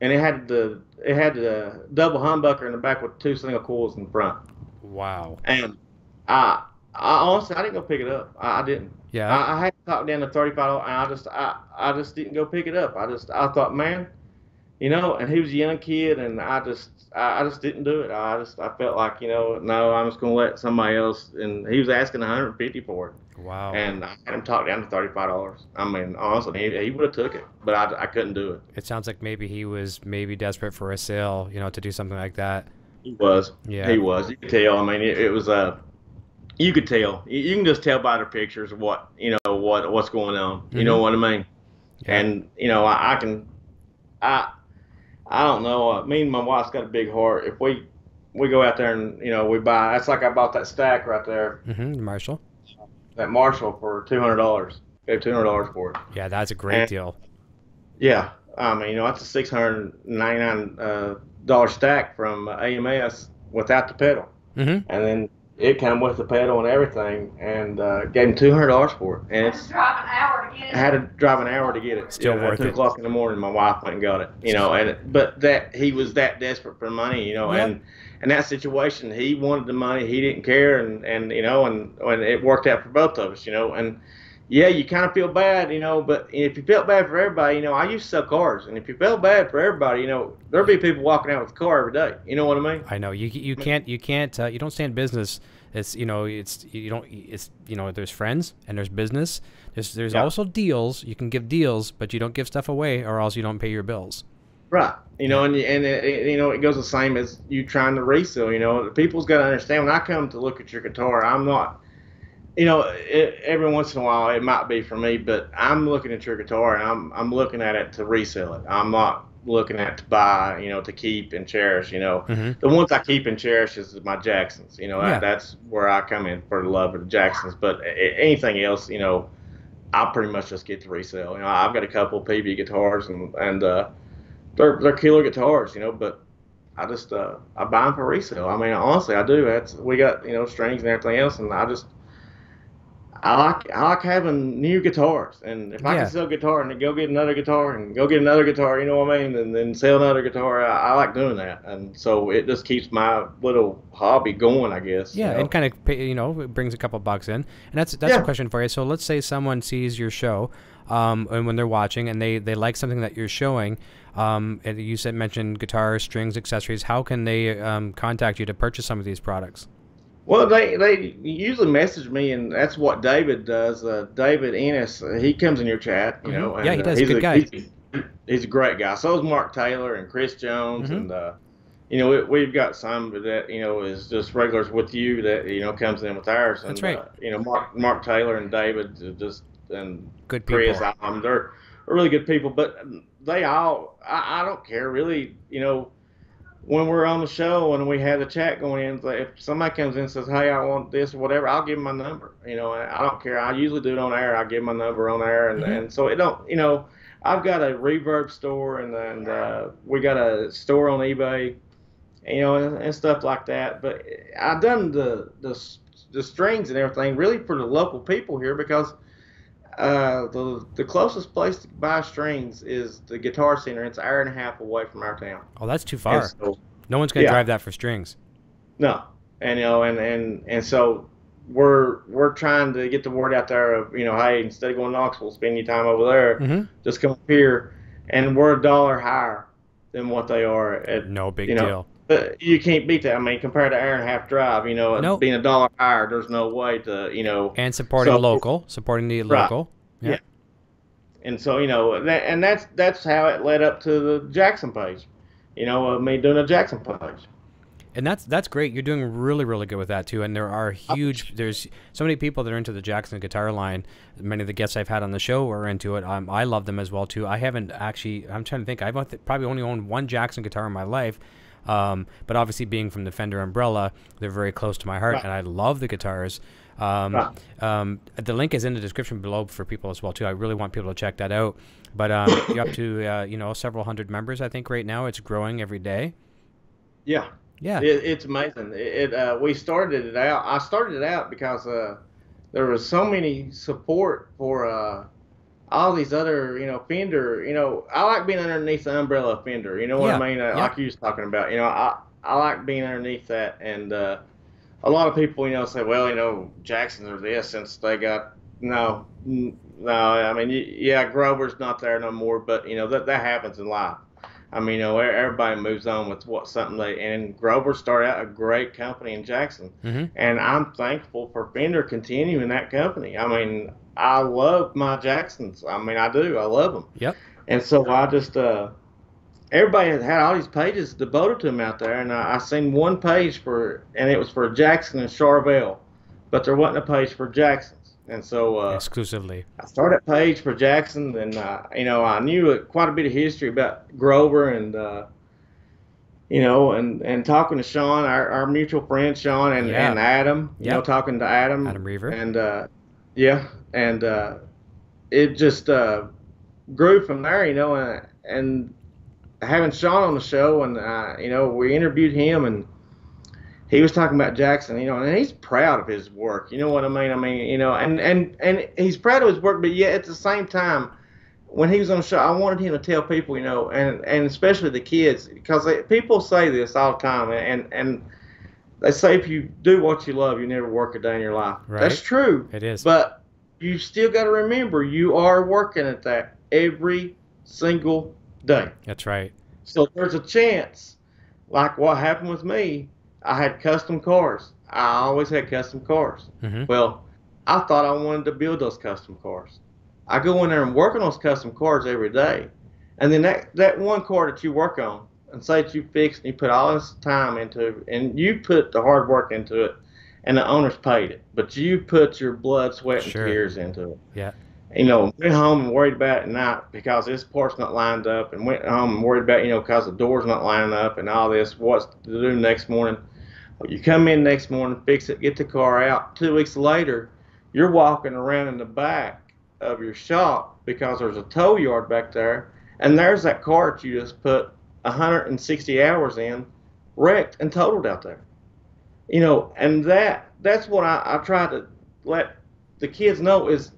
and it had the double humbucker in the back with 2 single coils in the front. Wow. And I honestly, I didn't go pick it up. I didn't. Yeah. I had to talk down to $35, and I just didn't go pick it up. I thought, man, and he was a young kid, and I just didn't do it. I felt like, no, I'm just going to let somebody else. And he was asking $150 for it. Wow. And I had him talk down to $35. I mean, honestly, he would have took it, but I couldn't do it. It sounds like maybe he was desperate for a sale, to do something like that. He was. Yeah. He was. You could tell. I mean, it was you could tell. You can just tell by the pictures what what's going on. You know what I mean? Yeah. And I don't know. Me and my wife's got a big heart. If we go out there and we buy, that's like I bought that stack right there. Marshall. That Marshall for $200. Gave $200 for it. Yeah, that's a great deal. Yeah, I mean, that's a $699 stack from AMS without the pedal, and then it came with the pedal and everything, and gave him $200 for it. And it's I had to drive an hour to get it. Still worth it. At 2 o'clock in the morning, my wife went and got it. But that he was that desperate for money, and in that situation, he wanted the money. He didn't care, and it worked out for both of us, and. Yeah, you kind of feel bad, but if you felt bad for everybody, I used to sell cars, and if you felt bad for everybody, there'd be people walking out with a car every day. You know what I mean? I know. You don't stay in business. There's friends and there's business. There's also deals. You can give deals, but you don't give stuff away, or else you don't pay your bills. Right. And it goes the same as you trying to resell. People's got to understand, when I come to look at your guitar, I'm not. Every once in a while it might be for me, but I'm looking at your guitar and I'm looking at it to resell it. I'm not looking at to buy, to keep and cherish. The ones I keep and cherish is my Jacksons. That's where I come in for the love of the Jacksons. But anything else, I pretty much just get to resell. I've got a couple of PB guitars, and they're killer guitars, but I just I buy them for resale. I mean, honestly, I do. We got strings and everything else, and I like having new guitars, and if I can sell a guitar and then go get another guitar and go get another guitar, you know what I mean, and then sell another guitar, I like doing that, and so it just keeps my little hobby going, I guess. Yeah, and kind of it brings a couple bucks in, and that's a question for you. So let's say someone sees your show, and when they're watching and they like something that you're showing, and you mentioned guitars, strings, accessories. How can they contact you to purchase some of these products? Well, they usually message me, and that's what David does. David Ennis, he comes in your chat, And, he does. He's a good guy. He's a great guy. So is Mark Taylor and Chris Jones, and we've got some that is just regulars with you that comes in with ours. And, that's right. Mark Taylor and David and good people. Chris, they're really good people. But they all, I don't care really, when we're on the show and we have the chat going in, if somebody comes in and says, hey, I want this or whatever, I'll give them my number. I don't care. I usually do it on air. I give them my number on air. And so it don't, I've got a reverb store and we got a store on eBay, and stuff like that. But I've done the strings and everything really for the local people here because the closest place to buy strings is the Guitar Center. It's an hour and a half away from our town. Oh, that's too far. So, no one's gonna drive that for strings. No, and and so we're trying to get the word out there of hey, instead of going to Knoxville, spend your time over there. Just come up here, and we're $1 higher than what they are at. No big deal. But you can't beat that. I mean, compared to hour and a half drive, being $1 higher, there's no way to, And supporting the local. Yeah. And so, and that's how it led up to the Jackson page, of me doing a Jackson page. And that's great. You're doing really, really good with that too. And there's so many people that are into the Jackson guitar line. Many of the guests I've had on the show are into it. I love them as well too. I'm trying to think. I've probably only owned one Jackson guitar in my life. But obviously being from the Fender umbrella, they're very close to my heart, and I love the guitars. The link is in the description below for people as well too. I really want people to check that out. But you're up to several hundred members, I think, right now. It's growing every day. Yeah. It's amazing. We started it out. I started it out because there was so many support for all these other, Fender, I like being underneath the umbrella of Fender, you know what I mean? Like you was talking about, I like being underneath that. And a lot of people, say, well, Jacksons are this since they got, no, I mean, Grover's not there no more, but, that happens in life. I mean, everybody moves on with and Grover started out a great company in Jackson. And I'm thankful for Fender continuing that company. I mean, I love my Jacksons. I mean, I do. I love them. Yep. And so I just, everybody had all these pages devoted to them out there. And I seen one page and it was for Jackson and Charvel, but there wasn't a page for Jacksons. And so exclusively, I started a page for Jackson, and I knew quite a bit of history about Grover, and and talking to Sean, our mutual friend Sean, and Adam, talking to Adam Reaver, and it just grew from there, and having Sean on the show, and we interviewed him, and he was talking about Jackson, and he's proud of his work. You know what I mean? I mean, and he's proud of his work, but yet at the same time, when he was on the show, I wanted him to tell people, and especially the kids, because people say this all the time, and they say if you do what you love, you never work a day in your life. Right. That's true. It is. But you still got to remember, you are working at that every single day. That's right. So there's a chance, like what happened with me, I had custom cars. I always had custom cars. Well, I thought I wanted to build those custom cars. I go in there and work on those custom cars every day. And then that one car that you work on, and say that you fix and you put all this time into it, and you put the hard work into it, and the owners paid it. But you put your blood, sweat, and tears into it. Yeah. Went home and worried about it at night because this part's not lined up, and went home and worried about, because the door's not lining up and all this, what's to do next morning. You come in next morning, fix it, get the car out. 2 weeks later, you're walking around in the back of your shop because there's a tow yard back there, and there's that car that you just put 160 hours in, wrecked and totaled out there. And that's what I try to let the kids know is,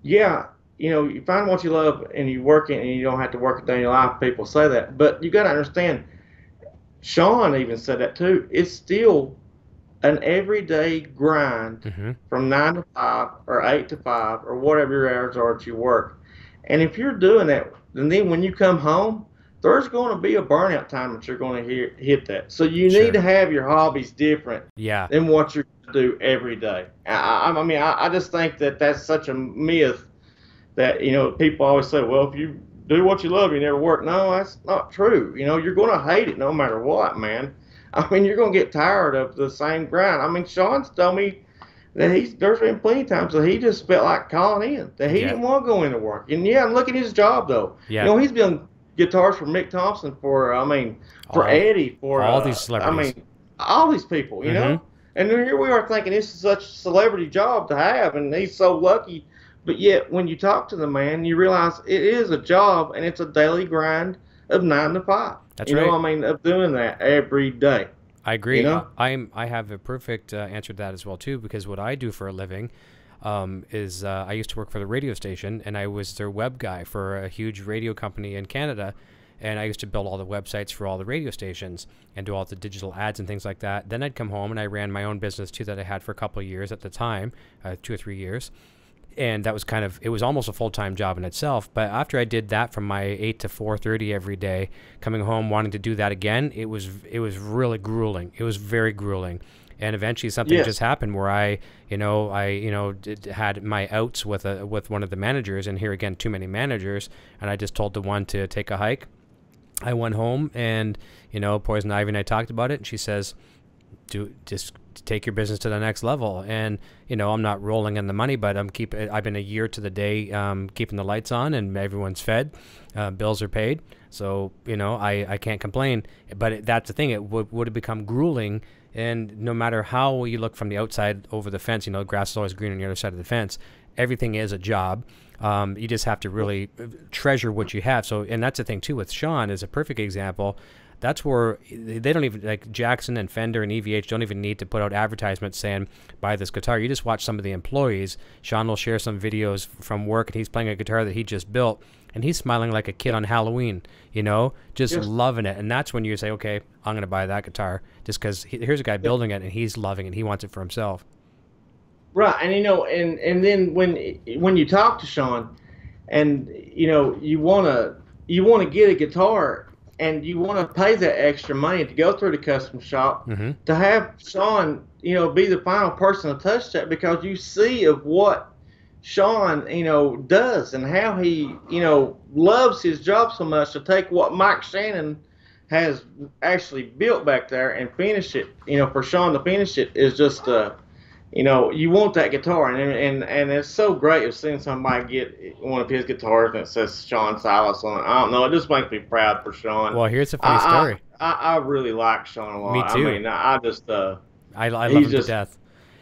yeah, you find what you love and you work it and you don't have to work it down your life. People say that, but you got to understand, Sean even said that too. It's still an everyday grind from 9 to 5 or 8 to 5 or whatever your hours are that you work. And if you're doing that, then when you come home, there's going to be a burnout time that you're going to hit that. So you need to have your hobbies different than what you're going to do every day. I just think that that's such a myth that, people always say, well, if you do what you love, you never work. No, that's not true. You're going to hate it no matter what, man. You're going to get tired of the same grind. Sean's told me that there's been plenty of times that he just felt like calling in, that he didn't want to go into work. And look at his job though. Yeah. He's been guitars for Mick Thompson, for Eddie, for all these celebrities. All these people, know. And here we are thinking this is such a celebrity job to have, and he's so lucky. But yet, when you talk to the man, you realize it is a job, and it's a daily grind of 9 to 5. That's right. Of doing that every day. I agree. I have a perfect answer to that as well too, because what I do for a living is I used to work for the radio station, and I was their web guy for a huge radio company in Canada, and I used to build all the websites for all the radio stations and do all the digital ads and things like that. Then I'd come home and I ran my own business too that I had for a couple of years at the time, 2 or 3 years. And that was it was almost a full-time job in itself. But after I did that from my 8 to 4:30 every day, coming home wanting to do that again, it was really grueling. It was very grueling. And eventually something just happened where I had my outs with one of the managers, and here again, too many managers, and I just told the one to take a hike. I went home, and Poison Ivy and I talked about it, and she says, just take your business to the next level. And I'm not rolling in the money, but I've been a year to the day keeping the lights on, and everyone's fed, bills are paid, so I can't complain. But that's the thing, it would have become grueling. And no matter how you look from the outside over the fence, grass is always green on the other side of the fence. Everything is a job. You just have to really treasure what you have. So, and that's the thing too with Sean is a perfect example. That's where they don't even, like Jackson and Fender and EVH don't even need to put out advertisements saying, buy this guitar. You just watch some of the employees. Sean will share some videos from work, and he's playing a guitar that he just built, and he's smiling like a kid on Halloween, just loving it. And that's when you say, okay, I'm going to buy that guitar just because here's a guy building it, and he's loving it. He wants it for himself. Right. And and then when you talk to Sean and, you want to get a guitar, and you want to pay that extra money to go through the custom shop, to have Sean, be the final person to touch that, because you see of what Sean, does and how he, loves his job so much to take what Mike Shannon has actually built back there and finish it. For Sean to finish it is just, you want that guitar, and it's so great of seeing somebody get one of his guitars and it says Sean Silas on it. I don't know, it just makes me proud for Sean. Well, here's a funny story. I really like Sean a lot. Me too. I just I love him to death.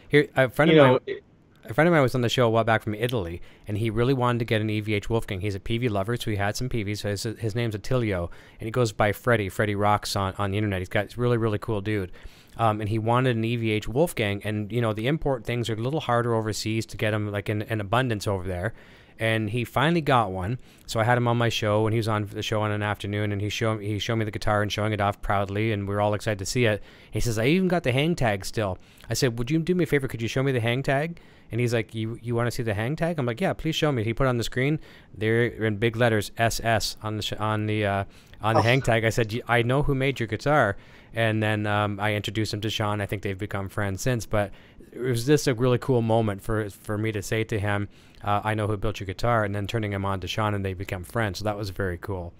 Here, a friend of mine was on the show a while back from Italy, and he really wanted to get an EVH Wolfgang. He's a PV lover, so he had some PVs. So his name's Attilio, and he goes by Freddie. Freddie rocks on the internet. He's a really, really cool dude. And he wanted an EVH Wolfgang, and the import things are a little harder overseas to get them like in abundance over there. And he finally got one, so I had him on my show, and he was on the show on an afternoon, and he showed me the guitar and showing it off proudly, and we were all excited to see it. He says, I even got the hang tag still. I said, would you do me a favor? Could you show me the hang tag? And he's like, you want to see the hang tag? I'm like, yeah, please show me. He put it on the screen. There in big letters, SS on the hang tag. I said, I know who made your guitar. And then I introduced him to Sean. I think they've become friends since. But it was just a really cool moment for me to say to him, I know who built your guitar, and then turning him on to Sean, and they become friends. So that was very cool.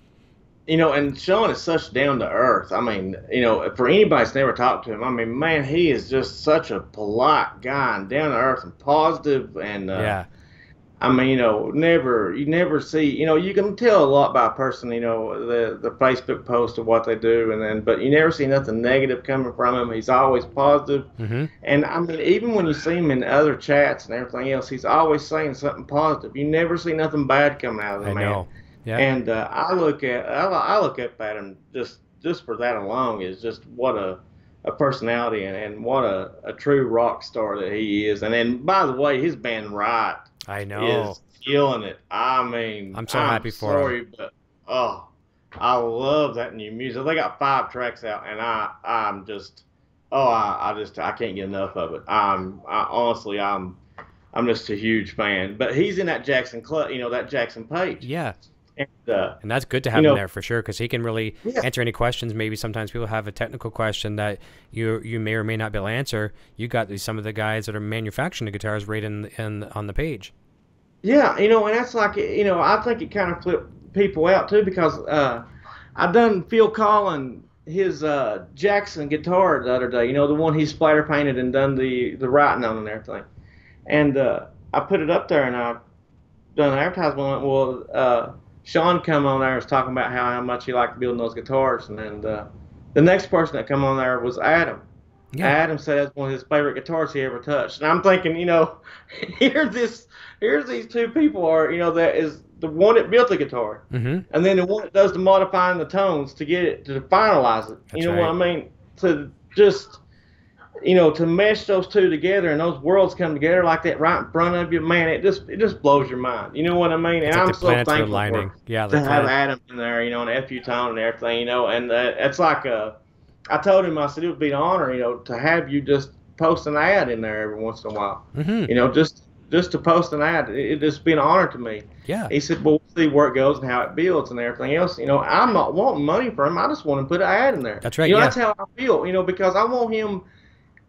And Sean is such down to earth. For anybody that's never talked to him, man, he is just such a polite guy and down to earth and positive. And I mean, you never see, you can tell a lot by a person, the Facebook post of what they do, but you never see nothing negative coming from him. He's always positive. Mm-hmm. And I mean, even when you see him in other chats and everything else, he's always saying something positive. You never see nothing bad coming out of the man. I know. Yeah. And I look up at him just for that alone is just what a personality and what a true rock star that he is. And then, by the way, his band Right, I know, is killing it. I mean, I'm so happy for him. But I love that new music. They got 5 tracks out, and I'm just I can't get enough of it. Honestly, I'm just a huge fan. But he's in that Jackson Club, that Jackson page. Yeah. And that's good to have him there for sure, because he can really answer any questions. Maybe sometimes people have a technical question that you may or may not be able to answer. You got some of the guys that are manufacturing the guitars right on the page. Yeah, and that's like, I think it kind of flipped people out too, because I done Phil Collin his Jackson guitar the other day. The one he splatter painted and done the writing on and everything. And I put it up there, and I done an advertisement. Well, Sean come on there and was talking about how much he liked building those guitars, and then the next person that come on there was Adam. Yeah. Adam said that's one of his favorite guitars he ever touched. And I'm thinking, here's these 2 people are, that is the one that built the guitar, and then the one that does the modifying the tones to get it to finalize it. That's what I mean? To just to mesh those 2 together and those worlds come together like that right in front of you, man, it just blows your mind. You know what I mean? And I'm so thankful to have Adam in there, and FU Tone and everything, and it's like I told him, I said it would be an honor, to have you just post an ad in there every once in a while. Just to post an ad, it just be an honor to me. Yeah. He said, well, we'll see where it goes and how it builds and everything else. I'm not wanting money from him. I just want to put an ad in there. That's right. That's how I feel, because I want him.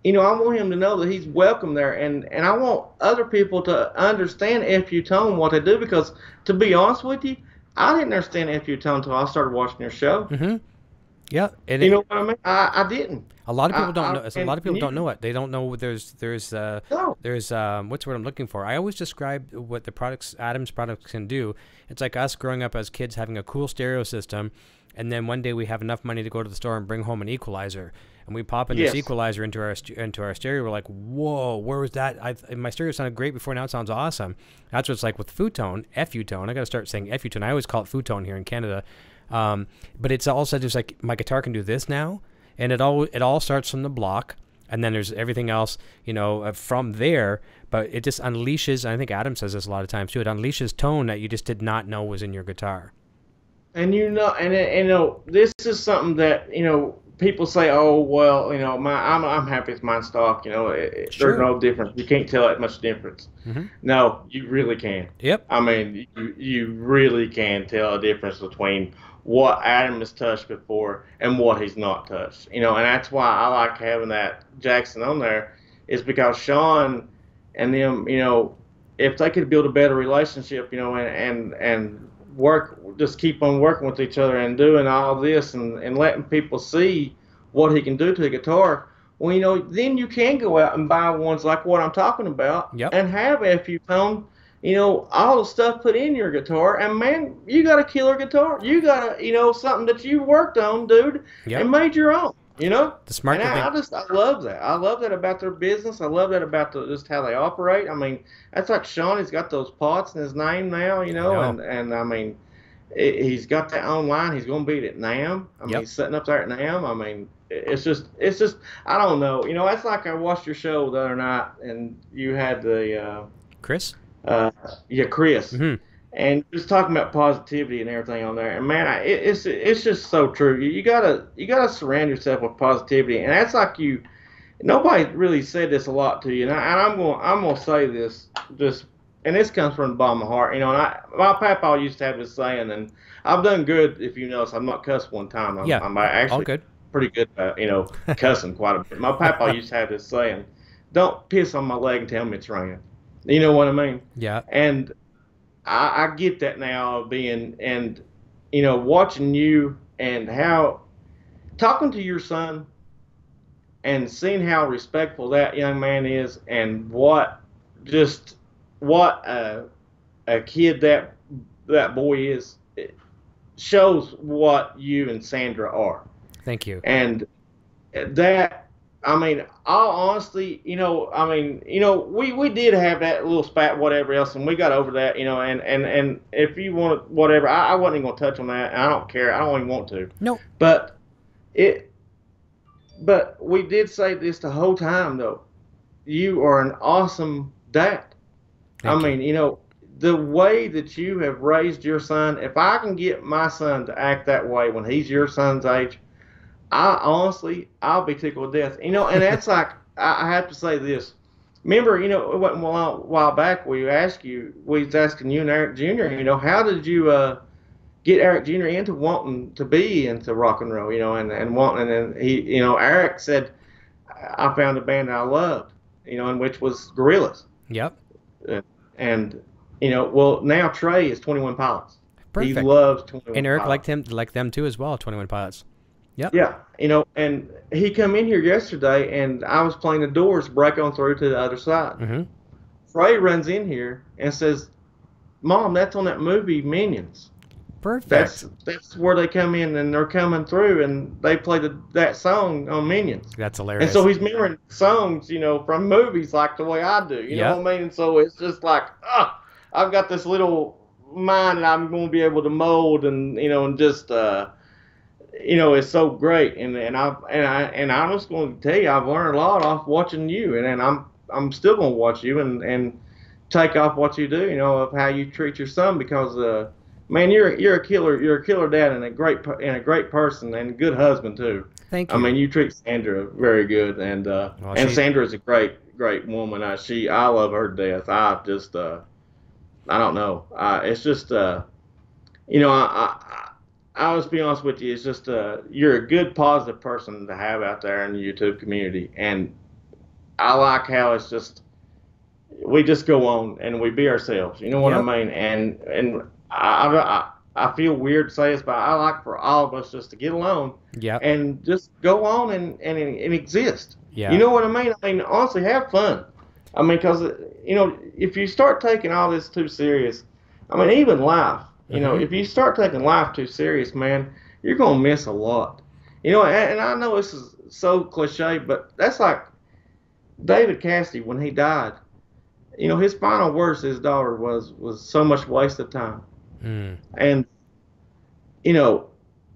I want him to know that he's welcome there, and I want other people to understand FU Tone, what they do, because to be honest with you, I didn't understand FU Tone until I started watching your show. Mm-hmm. Yeah, and you know what I mean? I didn't. A lot of people don't know. A lot of people don't know it. They don't know there's what's the word I'm looking for. I always describe what the products, Adam's products, can do. It's like us growing up as kids having a cool stereo system, and then one day we have enough money to go to the store and bring home an equalizer. And we pop in this equalizer into our stereo. We're like, whoa, where was that? My stereo sounded great before. Now it sounds awesome. That's what it's like with Futone, FU Tone. I got to start saying FU Tone. I always call it Futone here in Canada. But it's also just like my guitar can do this now, and it all starts from the block, and then there's everything else, from there. But it just unleashes. And I think Adam says this a lot of times too. It unleashes tone that you just did not know was in your guitar. And this is something that people say, oh, well, I'm happy with mine stock. There's no difference. You can't tell that much difference. Mm-hmm. No, you really can. Yep. I mean, you really can tell a difference between what Adam has touched before and what he's not touched. And that's why I like having that Jackson on there, is because Sean and them, if they could build a better relationship, and just keep on working with each other and doing all this and letting people see what he can do to the guitar, well, then you can go out and buy ones like what I'm talking about, and have FU Tone, all the stuff put in your guitar, and man, you got a killer guitar. You got something that you worked on, dude, and made your own. The smart thing. I love that. I love that about their business. I love that about just how they operate. I mean, that's like Sean. He's got those pots in his name now, and I mean, he's got that online. He's going to be at NAMM. I mean, he's sitting up there at NAMM. I mean, it's just. I don't know. That's like I watched your show the other night, and you had the Chris. Chris. Mm-hmm. And just talking about positivity and everything on there, and man, it's just so true. You gotta surround yourself with positivity, and that's like nobody really said this a lot to you, and I'm gonna say this just, and this comes from the bottom of my heart, and my papa used to have this saying, and I've done good if you notice. I'm not cussed one time. I'm actually all good. Pretty good about cussing quite a bit. My papa used to have this saying, "Don't piss on my leg and tell me it's raining." You know what I mean? Yeah. And I get that now, watching you and how talking to your son and seeing how respectful that young man is, and what a a kid that boy is, it shows what you and Sandra are. Thank you. And that, I mean, all honestly, we did have that little spat, whatever else, and we got over that, and if you want whatever, I wasn't even going to touch on that. I don't care. I don't even want to. No. But we did say this the whole time, though. You are an awesome dad. Thank you. mean, the way that you have raised your son, if I can get my son to act that way when he's your son's age, I'll be tickled to death. And that's like, I have to say this. Remember, it wasn't a while back we was asking you and Eric Jr., how did you get Eric Jr. into wanting to be into rock and roll, and he, Eric said, I found a band I loved, and which was Gorillaz. Yep. And, well, now Trey is 21 Pilots. Perfect. He loves 21 And Eric Pilots. liked them too as well, 21 Pilots. Yep. Yeah, and he come in here yesterday, and I was playing the Doors, Break On Through to the Other Side. Mm-hmm. Trey runs in here and says, Mom, that's on that movie Minions. Perfect. That's where they come in, and they're coming through, and they play that song on Minions. That's hilarious. And so he's remembering songs, from movies like the way I do. You know what I mean? And so it's just like, I've got this little mind that I'm going to be able to mold, and and just it's so great. And I'm just going to tell you, I've learned a lot off watching you, and I'm still going to watch you and take off what you do, of how you treat your son, because man, you're a killer dad, and a great person, and a good husband too. Thank you. I mean, you treat Sandra very good, and Sandra is a great woman. I love her to death. I just I don't know. It's just I'll just be honest with you. It's just you're a good, positive person to have out there in the YouTube community, and I like how it's just we just go on and we be ourselves. You know what I mean? And I feel weird to say this, but I like for all of us just to get along and just go on and exist. Yeah. You know what I mean? I mean, honestly, have fun. I mean, because, if you start taking all this too serious, I mean, even life, if you start taking life too serious, man, you're going to miss a lot. And I know this is so cliche, but that's like David Cassidy when he died. His final words to his daughter was so much waste of time. And,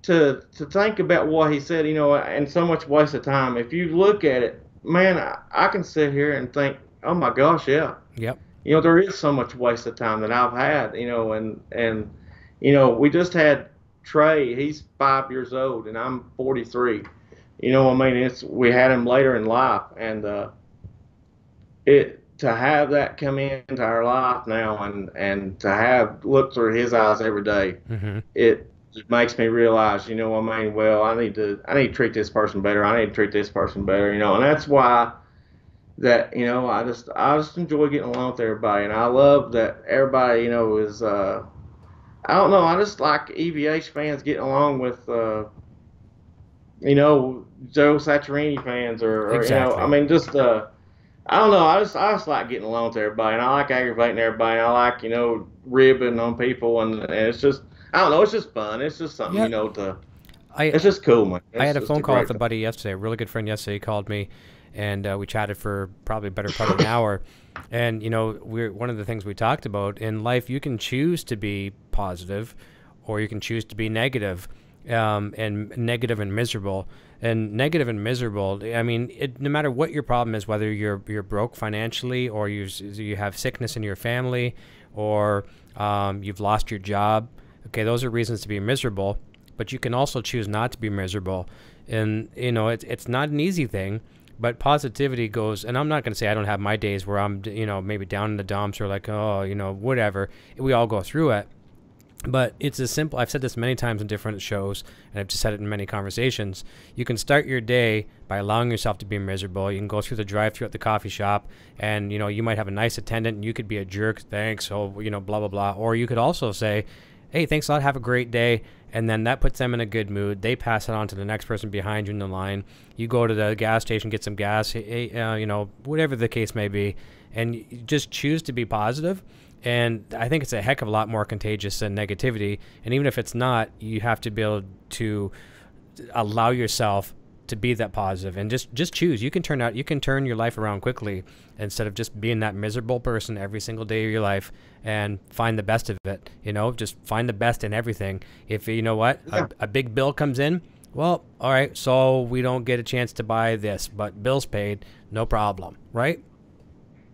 to think about what he said, and so much waste of time, if you look at it, man, I can sit here and think, oh my gosh, yeah. Yep. There is so much waste of time that I've had, and we just had Trey, he's 5 years old, and I'm 43. I mean, we had him later in life, and to have that come into our life now, and to look through his eyes every day, it makes me realize, I mean, well, I need to treat this person better. I need to treat this person better, and that's why that, I just enjoy getting along with everybody, and I love that everybody, is, I don't know, I just like EVH fans getting along with, Joe Saccherini fans, or exactly. I mean, just, I don't know. I just like getting along with everybody, and I like aggravating everybody. And I like, ribbing on people, and it's just, I don't know. It's just fun. It's just something, it's just cool, man. I had a phone call with a buddy yesterday, a really good friend yesterday. He called me, and we chatted for probably a better part of an hour. And, one of the things we talked about in life, you can choose to be positive, or you can choose to be negative, and negative and miserable. And negative and miserable, I mean, no matter what your problem is, whether you're broke financially, or you have sickness in your family, or you've lost your job, okay, those are reasons to be miserable. But you can also choose not to be miserable. And, it's not an easy thing, but positivity goes, and I'm not going to say I don't have my days where I'm, maybe down in the dumps, or like, whatever. We all go through it. But it's as simple. I've said this many times in different shows, and I've just said it in many conversations. You can start your day by allowing yourself to be miserable. You can go through the drive-thru at the coffee shop, and you might have a nice attendant, and you could be a jerk, thanks, blah blah blah. Or you could also say, hey, thanks a lot, have a great day, and then that puts them in a good mood. They pass it on to the next person behind you in the line. You go to the gas station, get some gas, whatever the case may be, and you just choose to be positive. And I think it's a heck of a lot more contagious than negativity. And even if it's not, you have to be able to allow yourself to be that positive and just choose. You can turn your life around quickly instead of just being that miserable person every single day of your life, and find the best of it. Just find the best in everything. If you know what, a big bill comes in, well, all right, so we don't get a chance to buy this, but bills paid, no problem, right?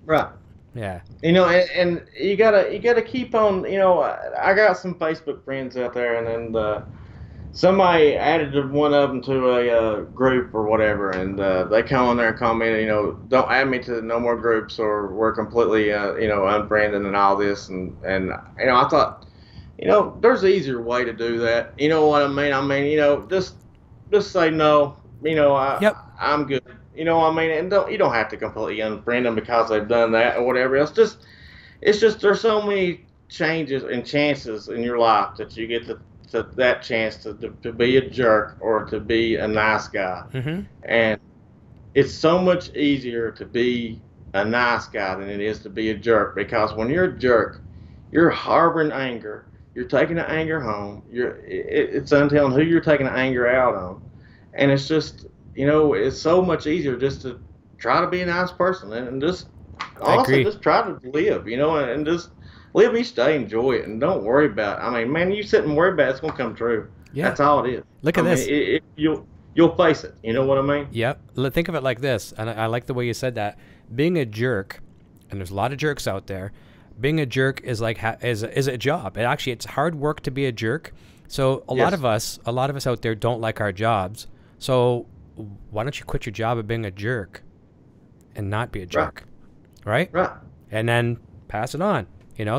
Right. Yeah. And you gotta keep on. I got some Facebook friends out there, and somebody added one of them to a group or whatever, and they come on there and comment, don't add me to no more groups, or we're completely, unfriended and all this, and I thought, there's an easier way to do that. You know what I mean? I mean, just say no. I'm good. You know what I mean? And you don't have to completely unfriend them because they've done that or whatever else. It's just there's so many changes and chances in your life that you get that chance to be a jerk or to be a nice guy. Mm-hmm. And it's so much easier to be a nice guy than it is to be a jerk, because when you're a jerk, you're harboring anger. You're taking the anger home. It's untelling who you're taking the anger out on. And it's just, it's so much easier just to try to be a nice person and just honestly just try to live, and just live each day, enjoy it, and don't worry about it. I mean, man, you sit and worry about it, it's going to come true. Yeah. That's all it is. Look at this. You'll face it. You know what I mean? Yep. Think of it like this, and I like the way you said that. Being a jerk, and there's a lot of jerks out there, being a jerk is like is a job. And actually, it's hard work to be a jerk. So a lot of us out there don't like our jobs. So why don't you quit your job of being a jerk and not be a jerk? Right? Right. And then pass it on.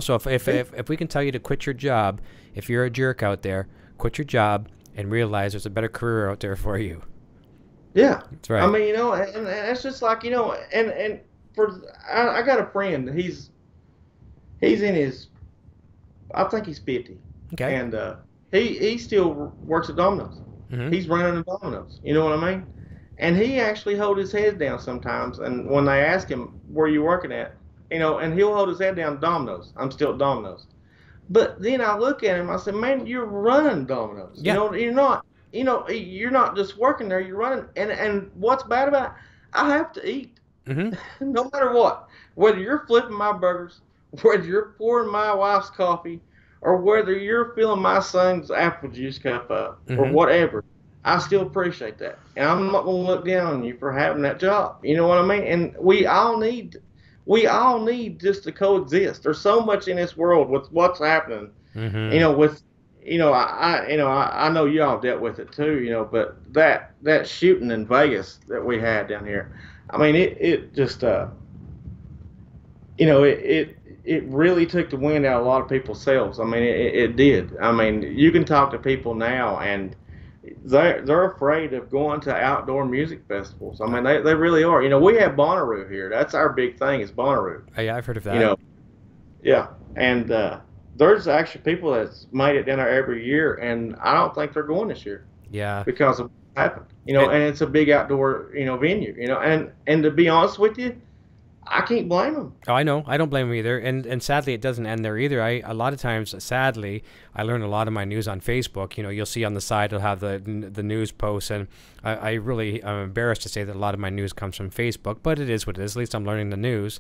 So if we can tell you to quit your job, if you're a jerk out there, quit your job and realize there's a better career out there for you. Yeah. That's right. I mean, and it's just like, and I got a friend, he's in his, I think he's 50. Okay. And he still works at Domino's. Mm-hmm. He's running at Domino's. You know what I mean? And he actually hold his head down sometimes. And when they ask him, where you working at? And he'll hold his head down at Domino's. I'm still at Domino's. But then I look at him, I said, man, you're running Domino's. Yeah. You're not just working there, you're running. And what's bad about it? I have to eat. Mm-hmm. No matter what. Whether you're flipping my burgers, whether you're pouring my wife's coffee, or whether you're filling my son's apple juice cup up, or whatever, I still appreciate that. And I'm not going to look down on you for having that job. You know what I mean? And we all need just to coexist. There's so much in this world with what's happening. Mm-hmm. I know y'all dealt with it too, but that shooting in Vegas that we had down here, I mean, it just, it really took the wind out of a lot of people's sails. I mean, it did. I mean, you can talk to people now, and they're afraid of going to outdoor music festivals. I mean, they really are. We have Bonnaroo here. That's our big thing is Bonnaroo. Oh, yeah, I've heard of that. Yeah, and there's actually people that's made it down there every year, and I don't think they're going this year. Yeah, because of what happened. And it's a big outdoor venue. And to be honest with you, I can't blame them. Oh, I know. I don't blame them either. And sadly, it doesn't end there either. A lot of times, sadly, I learn a lot of my news on Facebook. You'll see on the side, it'll have the news posts. And I'm embarrassed to say that a lot of my news comes from Facebook, but it is what it is. At least I'm learning the news.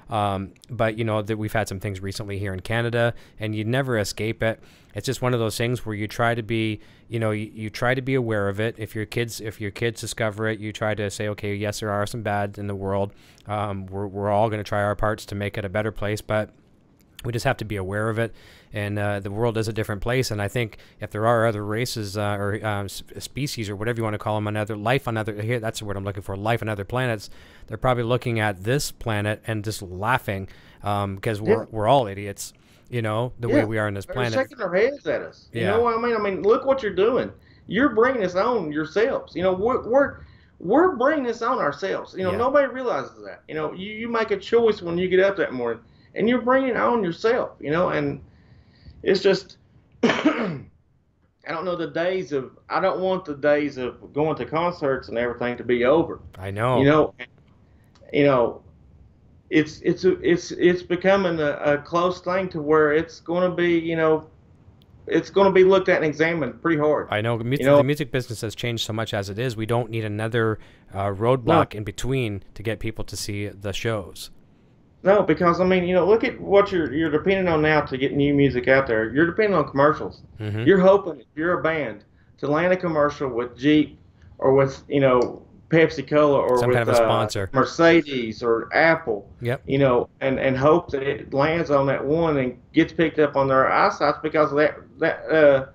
But that we've had some things recently here in Canada, and you never escape it. It's just one of those things where you try to be, you try to be aware of it. If your kids discover it, you try to say, okay, yes, there are some bad in the world. We're all going to try our parts to make it a better place, but we just have to be aware of it. And the world is a different place. And I think if there are other races or species or whatever you want to call them, that's the word I'm looking for, life on other planets, they're probably looking at this planet and just laughing because we're all idiots, the way we are on this planet. They're shaking their heads at us. You know what I mean? I mean, look what you're doing. You're bringing this on yourselves. We're bringing this on ourselves. Nobody realizes that. You make a choice when you get up that morning, and you're bringing it on yourself. And it's just, I don't know, I don't want the days of going to concerts and everything to be over. I know. it's becoming a close thing to where it's going to be, you know, it's going to be looked at and examined pretty hard. I know, the music business has changed so much as it is. We don't need another roadblock in between to get people to see the shows. No, because I mean, you know, look at what you're depending on now to get new music out there. You're depending on commercials. Mm-hmm. You're hoping, if you're a band, to land a commercial with Jeep or with, you know, Pepsi Cola or some with kind of a sponsor, Mercedes or Apple. Yep. You know, and hope that it lands on that one and gets picked up on their eyesight because of that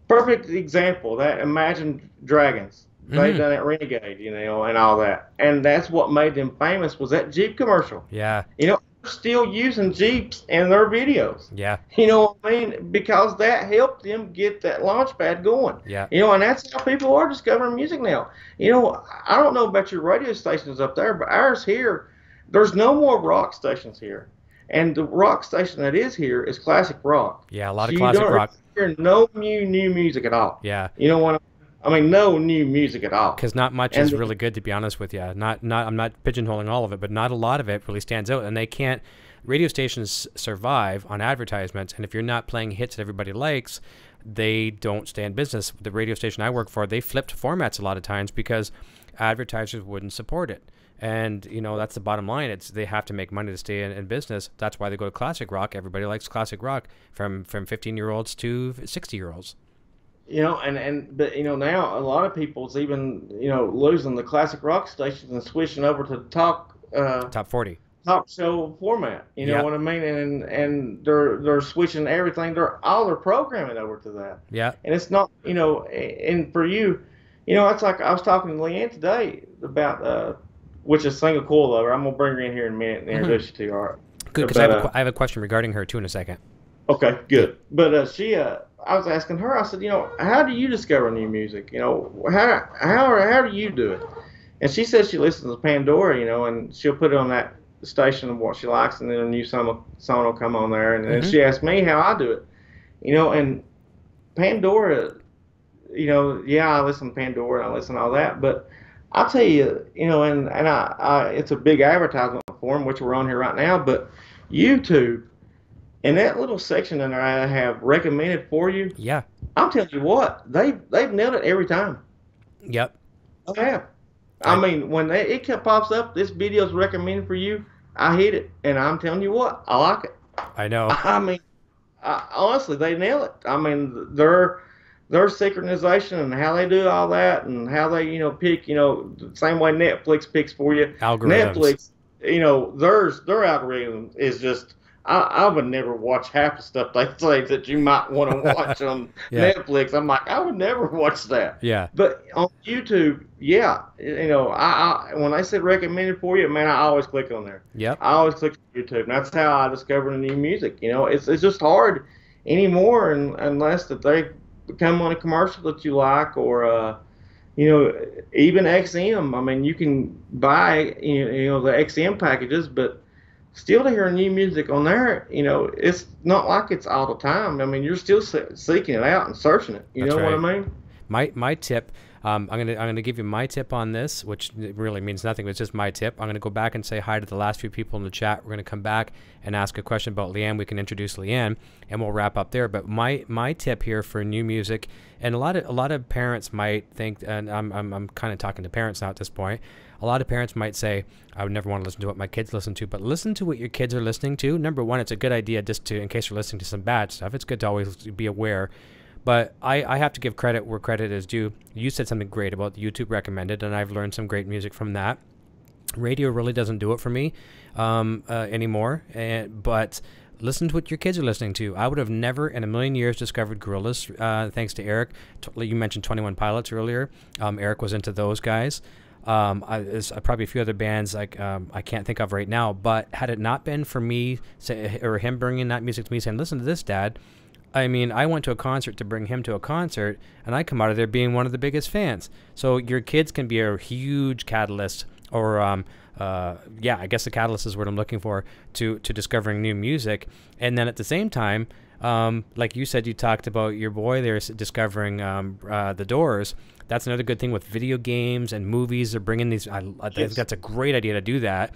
perfect example, that Imagine Dragons. They done it Renegade, you know, and all that. And that's what made them famous, was that Jeep commercial. Yeah. You know, they're still using Jeeps in their videos. Yeah. You know what I mean? Because that helped them get that launch pad going. Yeah. You know, and that's how people are discovering music now. You know, I don't know about your radio stations up there, but ours here, there's no more rock stations here. And the rock station that is here is classic rock. Yeah, a lot of classic rock. You don't hear no new music at all. Yeah. You know what I mean? No new music at all. Because not much is really good, to be honest with you. I'm not pigeonholing all of it, but not a lot of it really stands out. And they can't. Radio stations survive on advertisements, and if you're not playing hits that everybody likes, they don't stay in business. The radio station I work for, they flipped formats a lot of times because advertisers wouldn't support it. And, you know, that's the bottom line. They have to make money to stay in business. That's why they go to classic rock. Everybody likes classic rock, from 15-year-olds to 60-year-olds. You know, but you know, now a lot of people's even, you know, losing the classic rock stations and switching over to the top 40 talk show format. You know what I mean? And they're switching everything. All their programming over to that. Yeah. And it's not, you know, and for you, you know, it's like I was talking to Leanne today about which is Single Coil Lover. I'm gonna bring her in here in a minute and introduce you to her. All right. Good, because I have a question regarding her too in a second. Okay, good. But I was asking her. I said, you know, how do you discover new music? You know, how do you do it? And she said she listens to Pandora, you know, and she'll put it on that station of what she likes, and then a new song will come on there. And then she asked me how I do it, you know, and Pandora, you know, yeah, I listen to Pandora and I listen to all that, but I'll tell you, you know, and I it's a big advertisement for them, which we're on here right now, but YouTube. And that little section in there I have recommended for you. Yeah. I'm telling you what, they've nailed it every time. Yep. I have. I mean, when it pops up, this video's recommended for you, I hit it. And I'm telling you what, I like it. I know. I mean, honestly, they nail it. I mean, their synchronization and how they do all that and how they, you know, pick, you know, the same way Netflix picks for you. Algorithms. Netflix, you know, their algorithm is just... I would never watch half the stuff they say that you might want to watch on Netflix. I'm like, I would never watch that. Yeah. But on YouTube, yeah, you know, I when they said recommended for you, man, I always click on there. Yep. I always click on YouTube, and that's how I discovered the new music. You know, it's just hard anymore, unless that they come on a commercial that you like, or you know, even XM. I mean, you can buy you know the XM packages, but still to hear new music on there, you know, it's not like it's all the time. I mean, you're still seeking it out and searching it. You know what I mean? My tip, I'm gonna give you my tip on this, which really means nothing, but it's just my tip. I'm gonna go back and say hi to the last few people in the chat. We're gonna come back and ask a question about Leanne. We can introduce Leanne, and we'll wrap up there. But my tip here for new music, and a lot of parents might think, and I'm kind of talking to parents now at this point. A lot of parents might say, I would never want to listen to what my kids listen to, but listen to what your kids are listening to. Number one, it's a good idea just to, in case you're listening to some bad stuff, it's good to always be aware. But I have to give credit where credit is due. You said something great about the YouTube recommended, and I've learned some great music from that. Radio really doesn't do it for me anymore, but listen to what your kids are listening to. I would have never in a million years discovered Gorillaz, thanks to Eric. You mentioned 21 Pilots earlier. Eric was into those guys. There's probably a few other bands like I can't think of right now, but had it not been for me or him bringing that music to me saying, listen to this, Dad, I mean, I went to a concert to bring him to a concert, and I come out of there being one of the biggest fans. So your kids can be a huge catalyst, or yeah, I guess the catalyst is what I'm looking for, to discovering new music. And then at the same time, like you said, you talked about your boy there discovering the Doors. That's another good thing with video games and movies. They're bringing these. I think that's a great idea to do that,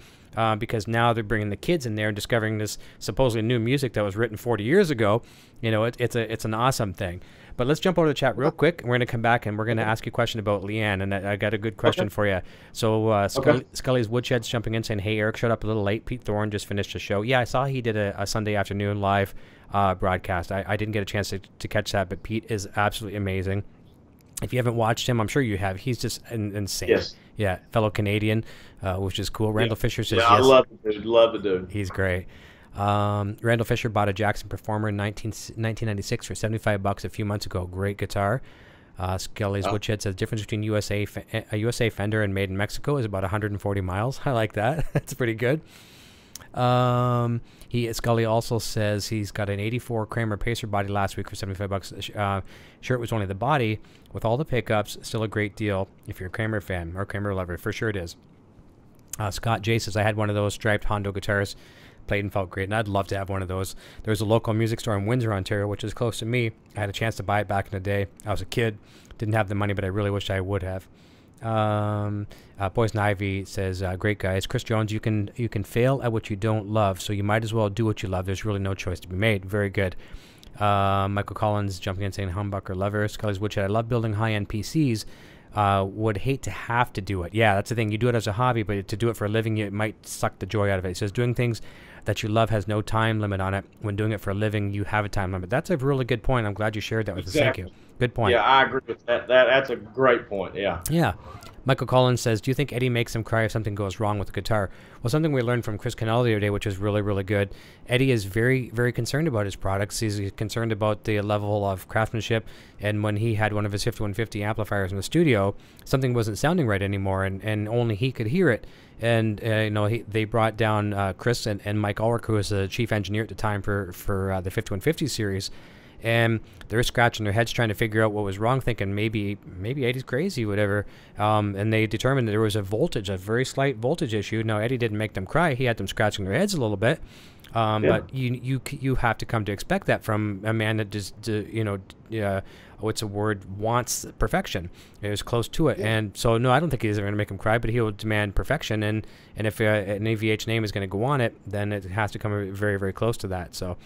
because now they're bringing the kids in there and discovering this supposedly new music that was written 40 years ago. You know, it's an awesome thing. But let's jump over to the chat real quick. We're going to come back and we're going to ask you a question about Leanne, and I got a good question for you. So Scully's Woodshed's jumping in saying, "Hey, Eric showed up a little late. Pete Thorne just finished a show." Yeah, I saw he did a Sunday afternoon live broadcast. I didn't get a chance to catch that, but Pete is absolutely amazing. If you haven't watched him, I'm sure you have. He's just insane. Yes. Yeah, fellow Canadian, which is cool. Randall Fisher says, I love the dude. Love the dude. He's great. Randall Fisher bought a Jackson Performer in 1996 for $75 a few months ago. Great guitar. Skelly's Woodshed says, difference between a USA Fender and made in Mexico is about 140 miles. I like that. That's pretty good. Scully also says he's got an 84 Kramer Pacer body last week for $75. Sure, it was only the body with all the pickups. Still a great deal if you're a Kramer fan or Kramer lover. For sure it is. Scott J says, I had one of those striped Hondo guitars, played and felt great, and I'd love to have one of those. There's a local music store in Windsor, Ontario, which is close to me. I had a chance to buy it back in the day. I was a kid, didn't have the money, but I really wish I would have. Poison Ivy says, great guys. Chris Jones, you can fail at what you don't love, so you might as well do what you love. There's really no choice to be made. Very good. Michael Collins jumping in saying, Humbucker Lover. Scully's Woodshed, I love building high-end PCs. Would hate to have to do it. Yeah, that's the thing. You do it as a hobby, but to do it for a living, it might suck the joy out of it. It says doing things that you love has no time limit on it. When doing it for a living, you have a time limit. That's a really good point. I'm glad you shared that with us. Thank you. Good point. Yeah, I agree with that. That's a great point. Yeah. Yeah. Michael Collins says, do you think Eddie makes him cry if something goes wrong with the guitar? Well, something we learned from Chris Cannell the other day, which is really, really good. Eddie is very, very concerned about his products. He's concerned about the level of craftsmanship. And when he had one of his 5150 amplifiers in the studio, something wasn't sounding right anymore, and only he could hear it. And they brought down Chris and Mike Ulrich, who was the chief engineer at the time for the 5150 series. And they're scratching their heads trying to figure out what was wrong, thinking maybe Eddie's crazy, whatever. And they determined that there was a very slight voltage issue. Now, Eddie didn't make them cry. He had them scratching their heads a little bit. But you have to come to expect that from a man that just, wants perfection. It was close to it. Yeah. And so, no, I don't think he's ever going to make him cry, but he'll demand perfection. And if an EVH name is going to go on it, then it has to come very, very close to that. So.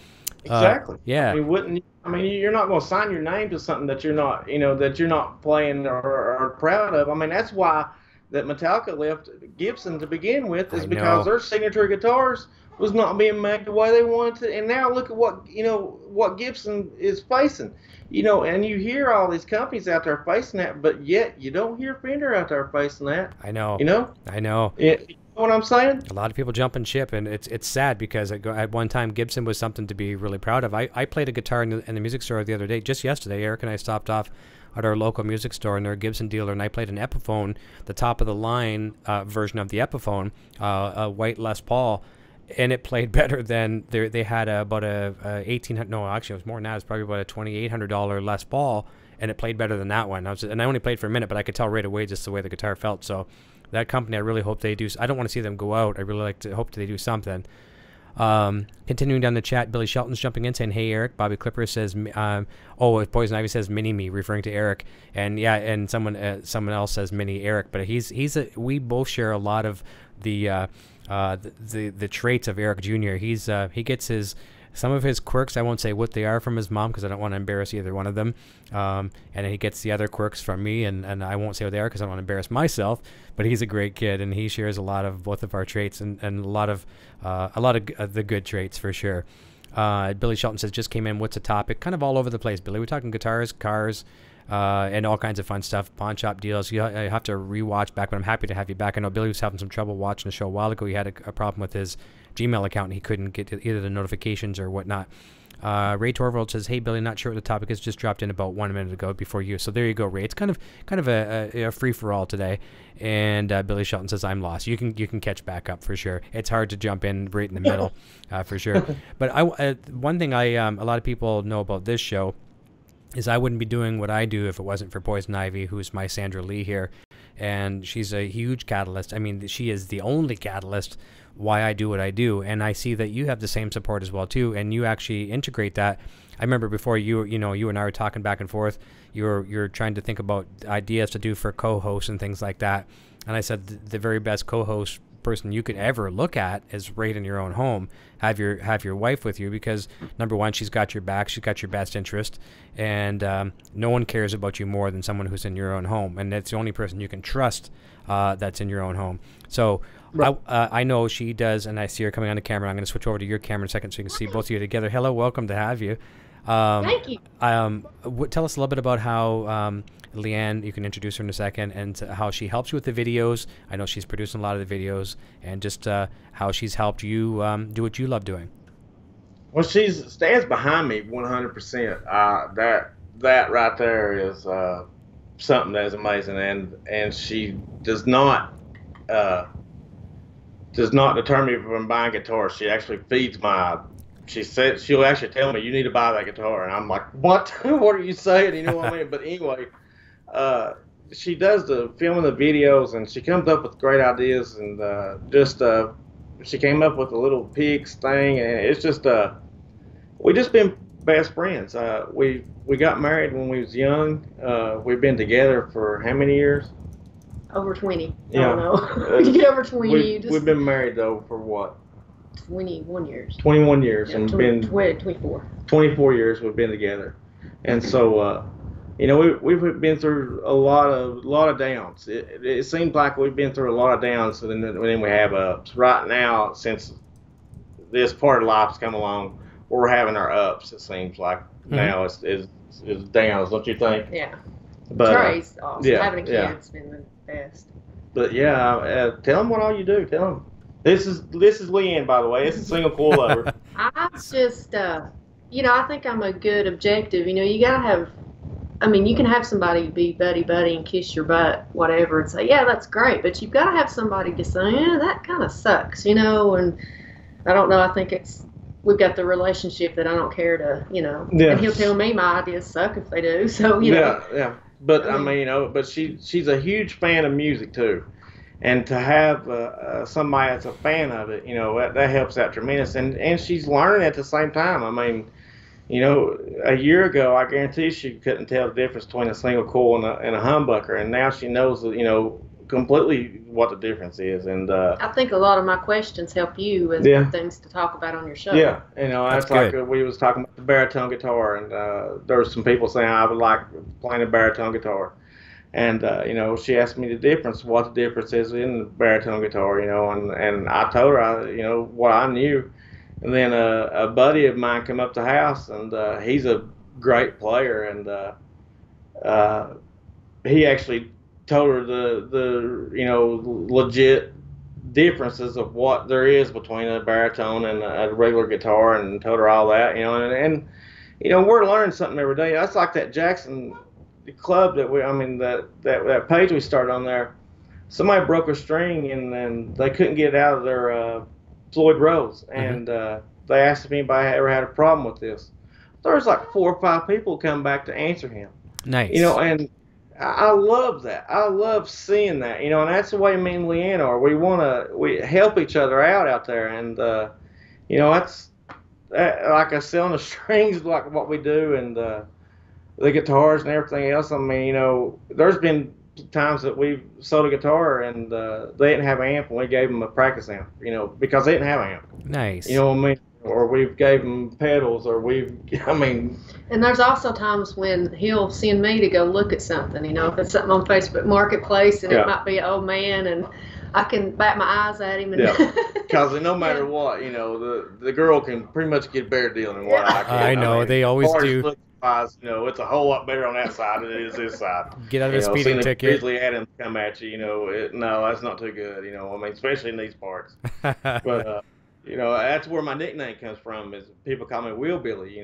Exactly. Yeah. I mean, you're not going to sign your name to something that you're not playing or proud of. I mean, that's why that Metallica left Gibson to begin with, is because their signature guitars was not being made the way they wanted to. And now look at what Gibson is facing. And you hear all these companies out there facing that, but yet you don't hear Fender out there facing that. I know. I know. You know what I'm saying? A lot of people jump and ship, and it's sad because at one time Gibson was something to be really proud of. I played a guitar in the music store the other day, just yesterday. Eric and I stopped off at our local music store, and they're a Gibson dealer, and I played an Epiphone, the top of the line version of the Epiphone, a white Les Paul, and it played better than they had about a $1,800. No, actually it was more than that. It was probably about a $2,800 Les Paul, and it played better than that one. And I only played for a minute, but I could tell right away just the way the guitar felt. So. That company, I really hope they do. I don't want to see them go out. I really hope they do something. Continuing down the chat, Billy Shelton's jumping in saying, "Hey Eric." Bobby Clipper says, Poison Ivy says Mini Me, referring to Eric, and yeah, and someone else says Mini Eric. But we both share a lot of the traits of Eric Jr. He gets some of his quirks, I won't say what they are, from his mom because I don't want to embarrass either one of them. And then he gets the other quirks from me, and I won't say what they are because I don't want to embarrass myself. But he's a great kid, and he shares a lot of both of our traits and a lot of the good traits for sure. Billy Shelton says, just came in. What's the topic? Kind of all over the place, Billy. We're talking guitars, cars, and all kinds of fun stuff. Pawn shop deals. I have to rewatch back, but I'm happy to have you back. I know Billy was having some trouble watching the show a while ago. He had a problem with his Gmail account, and he couldn't get either the notifications or whatnot. Ray Torvald says, "Hey Billy, not sure what the topic is. Just dropped in about 1 minute ago before you." So there you go, Ray. It's kind of a free for all today. And Billy Shelton says, "I'm lost." You can catch back up for sure. It's hard to jump in right in the middle, for sure. But one thing a lot of people know about this show is I wouldn't be doing what I do if it wasn't for Poison Ivy, who's my Sandra Lee here, and she's a huge catalyst. I mean, she is the only catalyst why I do what I do, and I see that you have the same support as well too, and you actually integrate that I remember before you and I were talking back and forth. You're trying to think about ideas to do for co-hosts and things like that. And I said the very best co-host person you could ever look at is right in your own home. Have your wife with you, because number one, she's got your back, she's got your best interest, and no one cares about you more than someone who's in your own home, and that's the only person you can trust that's in your own home. So right. I know she does, and I see her coming on the camera. I'm going to switch over to your camera in a second so you can see both of you together. Hello, welcome to have you. Thank you. Tell us a little bit about how Leanne, you can introduce her in a second, and how she helps you with the videos. I know she's producing a lot of the videos, and just how she's helped you do what you love doing. Well, she stands behind me 100%. That right there is something that is amazing, and she does not deter me from buying guitars. She actually feeds my. She said she'll actually tell me, you need to buy that guitar, and I'm like, what? What are you saying? You know what I mean? But anyway, she does the filming the videos, and she comes up with great ideas, and she came up with a little pigs thing, and it's just we just been best friends. We got married when we was young. We've been together for how many years? Over 20. Yeah. I don't know. You get over 20. We've been married though for what? 21 years. 21 years, yeah, and 24. 24 years we've been together, and so we've been through a lot of downs. It seems like we've been through a lot of downs, and then we have ups. Right now, since this part of life's come along, we're having our ups. It seems like now it's downs, don't you think? Yeah. But Trey's awesome. yeah, Having a yeah. kid's been the best. But yeah, tell them what all you do. Tell them. This is Leanne, by the way. It's a single coil lover. I just, I think I'm a good objective. You gotta have. You can have somebody be buddy and kiss your butt, whatever, and say, yeah, that's great. But you've got to have somebody to say, yeah, that kind of sucks, And I don't know. I think we've got the relationship that I don't care to, Yeah. And he'll tell me my ideas suck if they do. So Yeah. But but she's a huge fan of music too, and to have somebody that's a fan of it, that helps out tremendous. And she's learning at the same time. A year ago, I guarantee she couldn't tell the difference between a single coil and a humbucker, and now she knows, completely what the difference is. And I think a lot of my questions help you with things to talk about on your show. Yeah, that's like we was talking about the baritone guitar, and there were some people saying I would like playing a baritone guitar, and she asked me what the difference is in the baritone guitar, and I told her what I knew. And then a buddy of mine come up to the house, and he's a great player, and he actually told her the legit differences of what there is between a baritone and a regular guitar, and told her all that, and we're learning something every day. That's like that Jackson club that page we started on there. Somebody broke a string, and then they couldn't get it out of their Floyd Rose, and they asked if anybody ever had a problem with this. There's like 4 or 5 people come back to answer him. Nice. And I love that. I love seeing that. And that's the way me and Leanne are. We help each other out there, and that's like I said, on the strings, like what we do, and the guitars and everything else. There's been times that we've sold a guitar and they didn't have an amp, and we gave them a practice amp, because they didn't have an amp. Nice. You know what I mean? Or we've gave them pedals, or And there's also times when he'll send me to go look at something, if it's something on Facebook Marketplace, and it might be an old man, and I can bat my eyes at him. Because no matter what, the girl can pretty much get a better deal than what I can. I know, they always do. It's a whole lot better on that side than it is this side. Get out of the speeding ticket. Usually Adams come at you, no, that's not too good, especially in these parts. But, that's where my nickname comes from, is people call me Will Billy,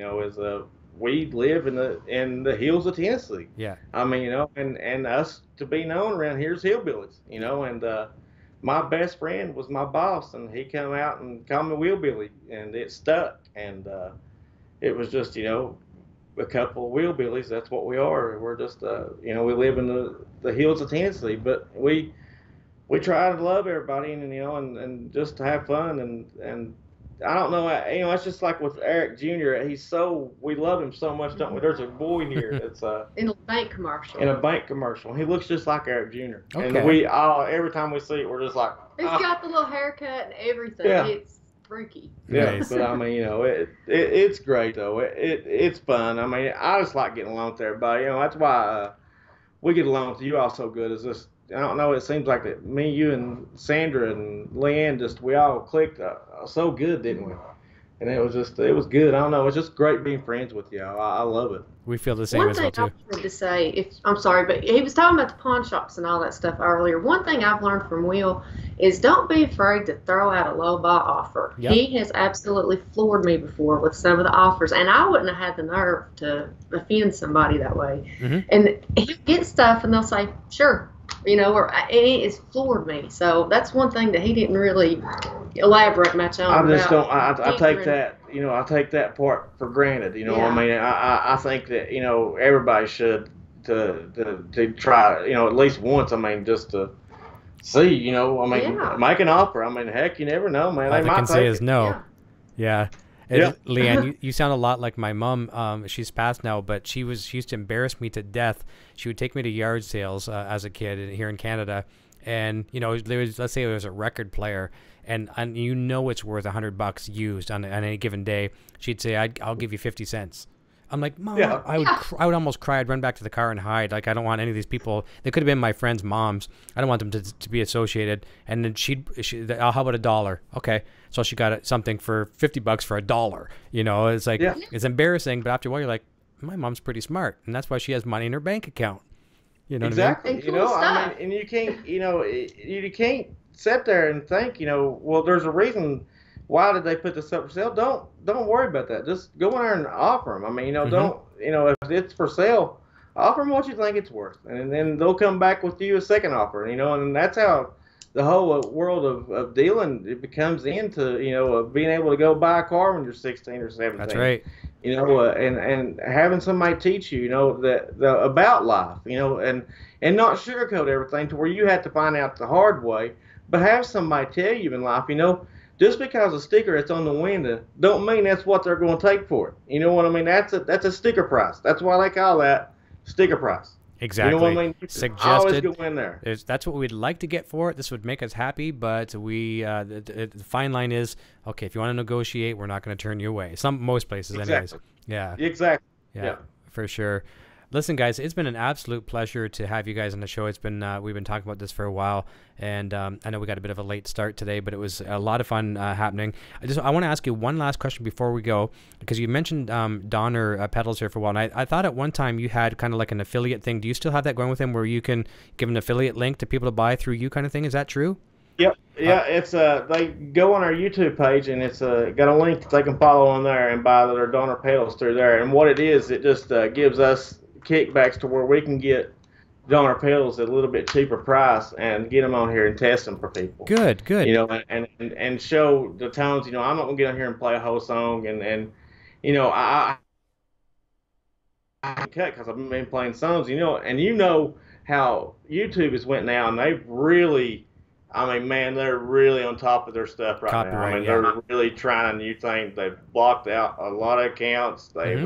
we live in the hills of Tennessee. Yeah. And us to be known around here is hillbillies, and my best friend was my boss, and he come out and called me Will Billy, and it stuck, and it was just, a couple of wheelbillies. That's what we are. We're just, we live in the hills of Tennessee, but we try to love everybody, and just to have fun, and I don't know. It's just like with Eric Jr. We love him so much, don't we? There's a boy here that's in a bank commercial. In a bank commercial, he looks just like Eric Jr. Okay. And we all every time we see it, we're just like, he's got the little haircut and everything. Yeah. It's freaky. Yeah, nice. but I mean, it's great though. It's fun. I mean, I just like getting along with everybody. That's why we get along with you all so good. Is just I don't know. It seems like that me, you, and Sandra and Leanne we all clicked so good, didn't we? And it was good. I don't know. It's just great being friends with you. I love it. We feel the same as well too. One thing I wanted to say, I'm sorry, but he was talking about the pawn shops and all that stuff earlier. One thing I've learned from Will is don't be afraid to throw out a low ball offer. Yep. He has absolutely floored me before with some of the offers, and I wouldn't have had the nerve to offend somebody that way. Mm-hmm. And he'll get stuff, and they'll say, sure. And it's floored me. So that's one thing that he didn't really elaborate much on. I just don't. I take that. I take that part for granted. Yeah. I mean, I think that everybody should to try. At least once. I mean, just to see. Make an offer. I mean, heck, you never know, man. All they can say is no. Yeah. Yeah. Leanne, you sound a lot like my mom. She's passed now, but she used to embarrass me to death. She would take me to yard sales as a kid here in Canada, and let's say it was a record player, and it's worth $100 used on any given day. She'd say, I'll give you 50 cents. I'm like, Mom, yeah. I would almost cry. I'd run back to the car and hide. Like, I don't want any of these people. They could have been my friends' moms. I don't want them to be associated. And then how about $1? Okay. So she got something for $50 for $1. It's like, It's embarrassing. But after a while, you're like, my mom's pretty smart. And that's why she has money in her bank account. You know exactly. what I mean? I mean, and you can't, you can't sit there and think, well, there's a reason. Why did they put this up for sale? Don't worry about that. Just go in there and offer them. I mean, don't, if it's for sale, offer them what you think it's worth, and then they'll come back with you a second offer. And that's how the whole world of dealing it becomes into being able to go buy a car when you're 16 or 17. That's right. And having somebody teach you, about life, and not sugarcoat everything to where you have to find out the hard way, but have somebody tell you in life, just because a sticker that's on the window don't mean that's what they're going to take for it. You know what I mean? That's a sticker price. That's why they call that sticker price. Exactly. You know what I mean? Suggested. Always go in there. That's what we'd like to get for it. This would make us happy, but the fine line is, okay, if you want to negotiate, we're not going to turn you away. Most places, anyways. Yeah. Exactly. Yeah, for sure. Listen, guys, it's been an absolute pleasure to have you guys on the show. It's been we've been talking about this for a while, and I know we got a bit of a late start today, but it was a lot of fun happening. I want to ask you one last question before we go, because you mentioned Donner Peddles here for a while, and I thought at one time you had kind of like an affiliate thing. Do you still have that going with him, where you can give an affiliate link to people to buy through you, kind of thing? Is that true? Yep. Yeah, it's they go on our YouTube page, and it's got a link that they can follow on there and buy their Donner pedals through there. And what it is, it just gives us kickbacks to where we can get Donner pedals at a little bit cheaper price and get them on here and test them for people. Good. And show the tones. I'm not gonna get on here and play a whole song, and I cut because I've been playing songs. And how YouTube has went now, and they've really. They're really on top of their stuff right now. They're really trying new things. They've blocked out a lot of accounts. They've,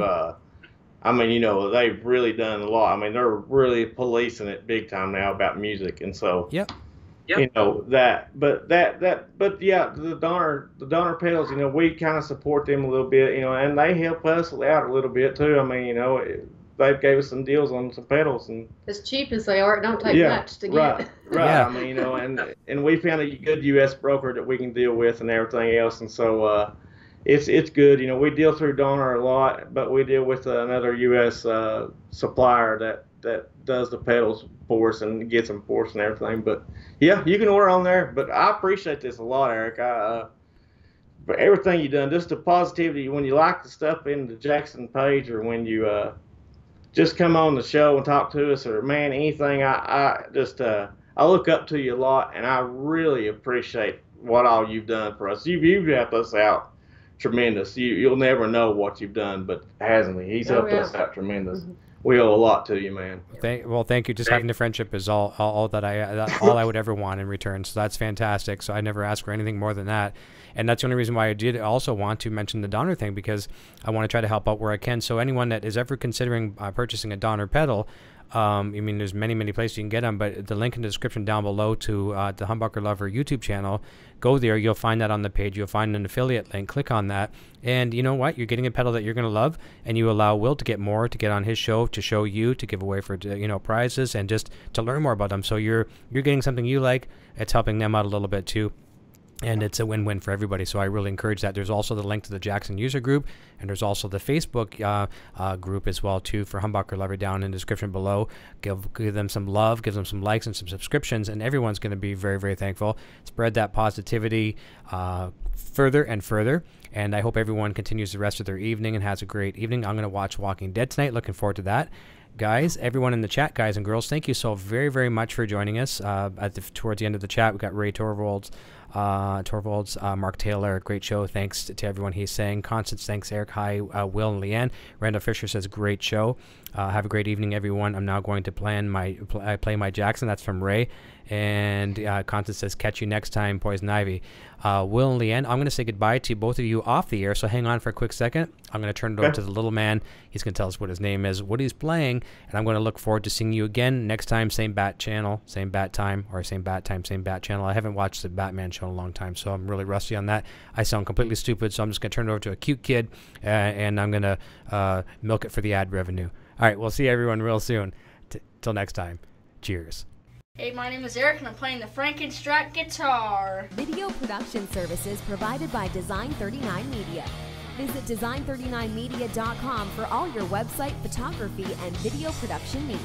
they've really done a lot. They're really policing it big time now about music, and so. Yep. The Donner pedals, we kind of support them a little bit, and they help us out a little bit too. They gave us some deals on some pedals, and as cheap as they are, it don't take much to get. Right. Yeah. And we found a good U.S. broker that we can deal with and everything else, and so it's good. We deal through Donner a lot, but we deal with another U.S. Supplier that does the pedals for us and gets them for us and everything. But yeah, you can order on there. But I appreciate this a lot, Eric. For everything you've done, just the positivity when you like the stuff in the Jackson page, or when you just come on the show and talk to us, or man, anything. I look up to you a lot, and I really appreciate what all you've done for us. You've helped us out tremendous. You'll never know what you've done, but hasn't he? He's helped us out tremendous. We owe a lot to you, man. Well, thank you. Just having the friendship is all that all I would ever want in return. So that's fantastic. So I never ask for anything more than that. And that's the only reason why I did also want to mention the Donner thing, because I want to try to help out where I can. So anyone that is ever considering purchasing a Donner pedal, I mean, there's many places you can get them, but the link in the description down below to the Humbucker Lover YouTube channel, go there. You'll find that on the page. You'll find an affiliate link. Click on that. And you know what? You're getting a pedal that you're going to love, and you allow Will to get more, to get on his show, to show you, to give away for, prizes, and just to learn more about them. So you're getting something you like. It's helping them out a little bit too. And it's a win-win for everybody, so I really encourage that. There's also the link to the Jackson user group, and there's also the Facebook group as well too for Humbucker Lover down in the description below. Give them some love, give them some likes and some subscriptions, and everyone's going to be very, very thankful. Spread that positivity further and further, and I hope everyone continues the rest of their evening and has a great evening. I'm going to watch Walking Dead tonight. Looking forward to that. Guys, everyone in the chat, guys and girls, thank you so very, very much for joining us. Towards the end of the chat, we got Ray Torvalds, Mark Taylor, great show. Thanks to everyone he's saying. Constance, thanks. Eric, hi. Will and Leanne. Randall Fisher says, great show. Have a great evening, everyone. I'm now going to play my Jackson. That's from Ray. And Constance says, catch you next time, Poison Ivy. Will and Leanne, I'm going to say goodbye to both of you off the air, so hang on for a quick second. I'm going to turn it over to the little man. He's going to tell us what his name is, what he's playing, and I'm going to look forward to seeing you again next time, same bat channel, same bat time, or same bat time, same bat channel. I haven't watched the Batman show in a long time, so I'm really rusty on that. I sound completely stupid, so I'm just going to turn it over to a cute kid, and I'm going to milk it for the ad revenue. All right, we'll see everyone real soon. Till next time, cheers. Hey, my name is Eric, and I'm playing the Frankenstrat guitar. Video production services provided by Design 39 Media. Visit design39media.com for all your website, photography, and video production needs.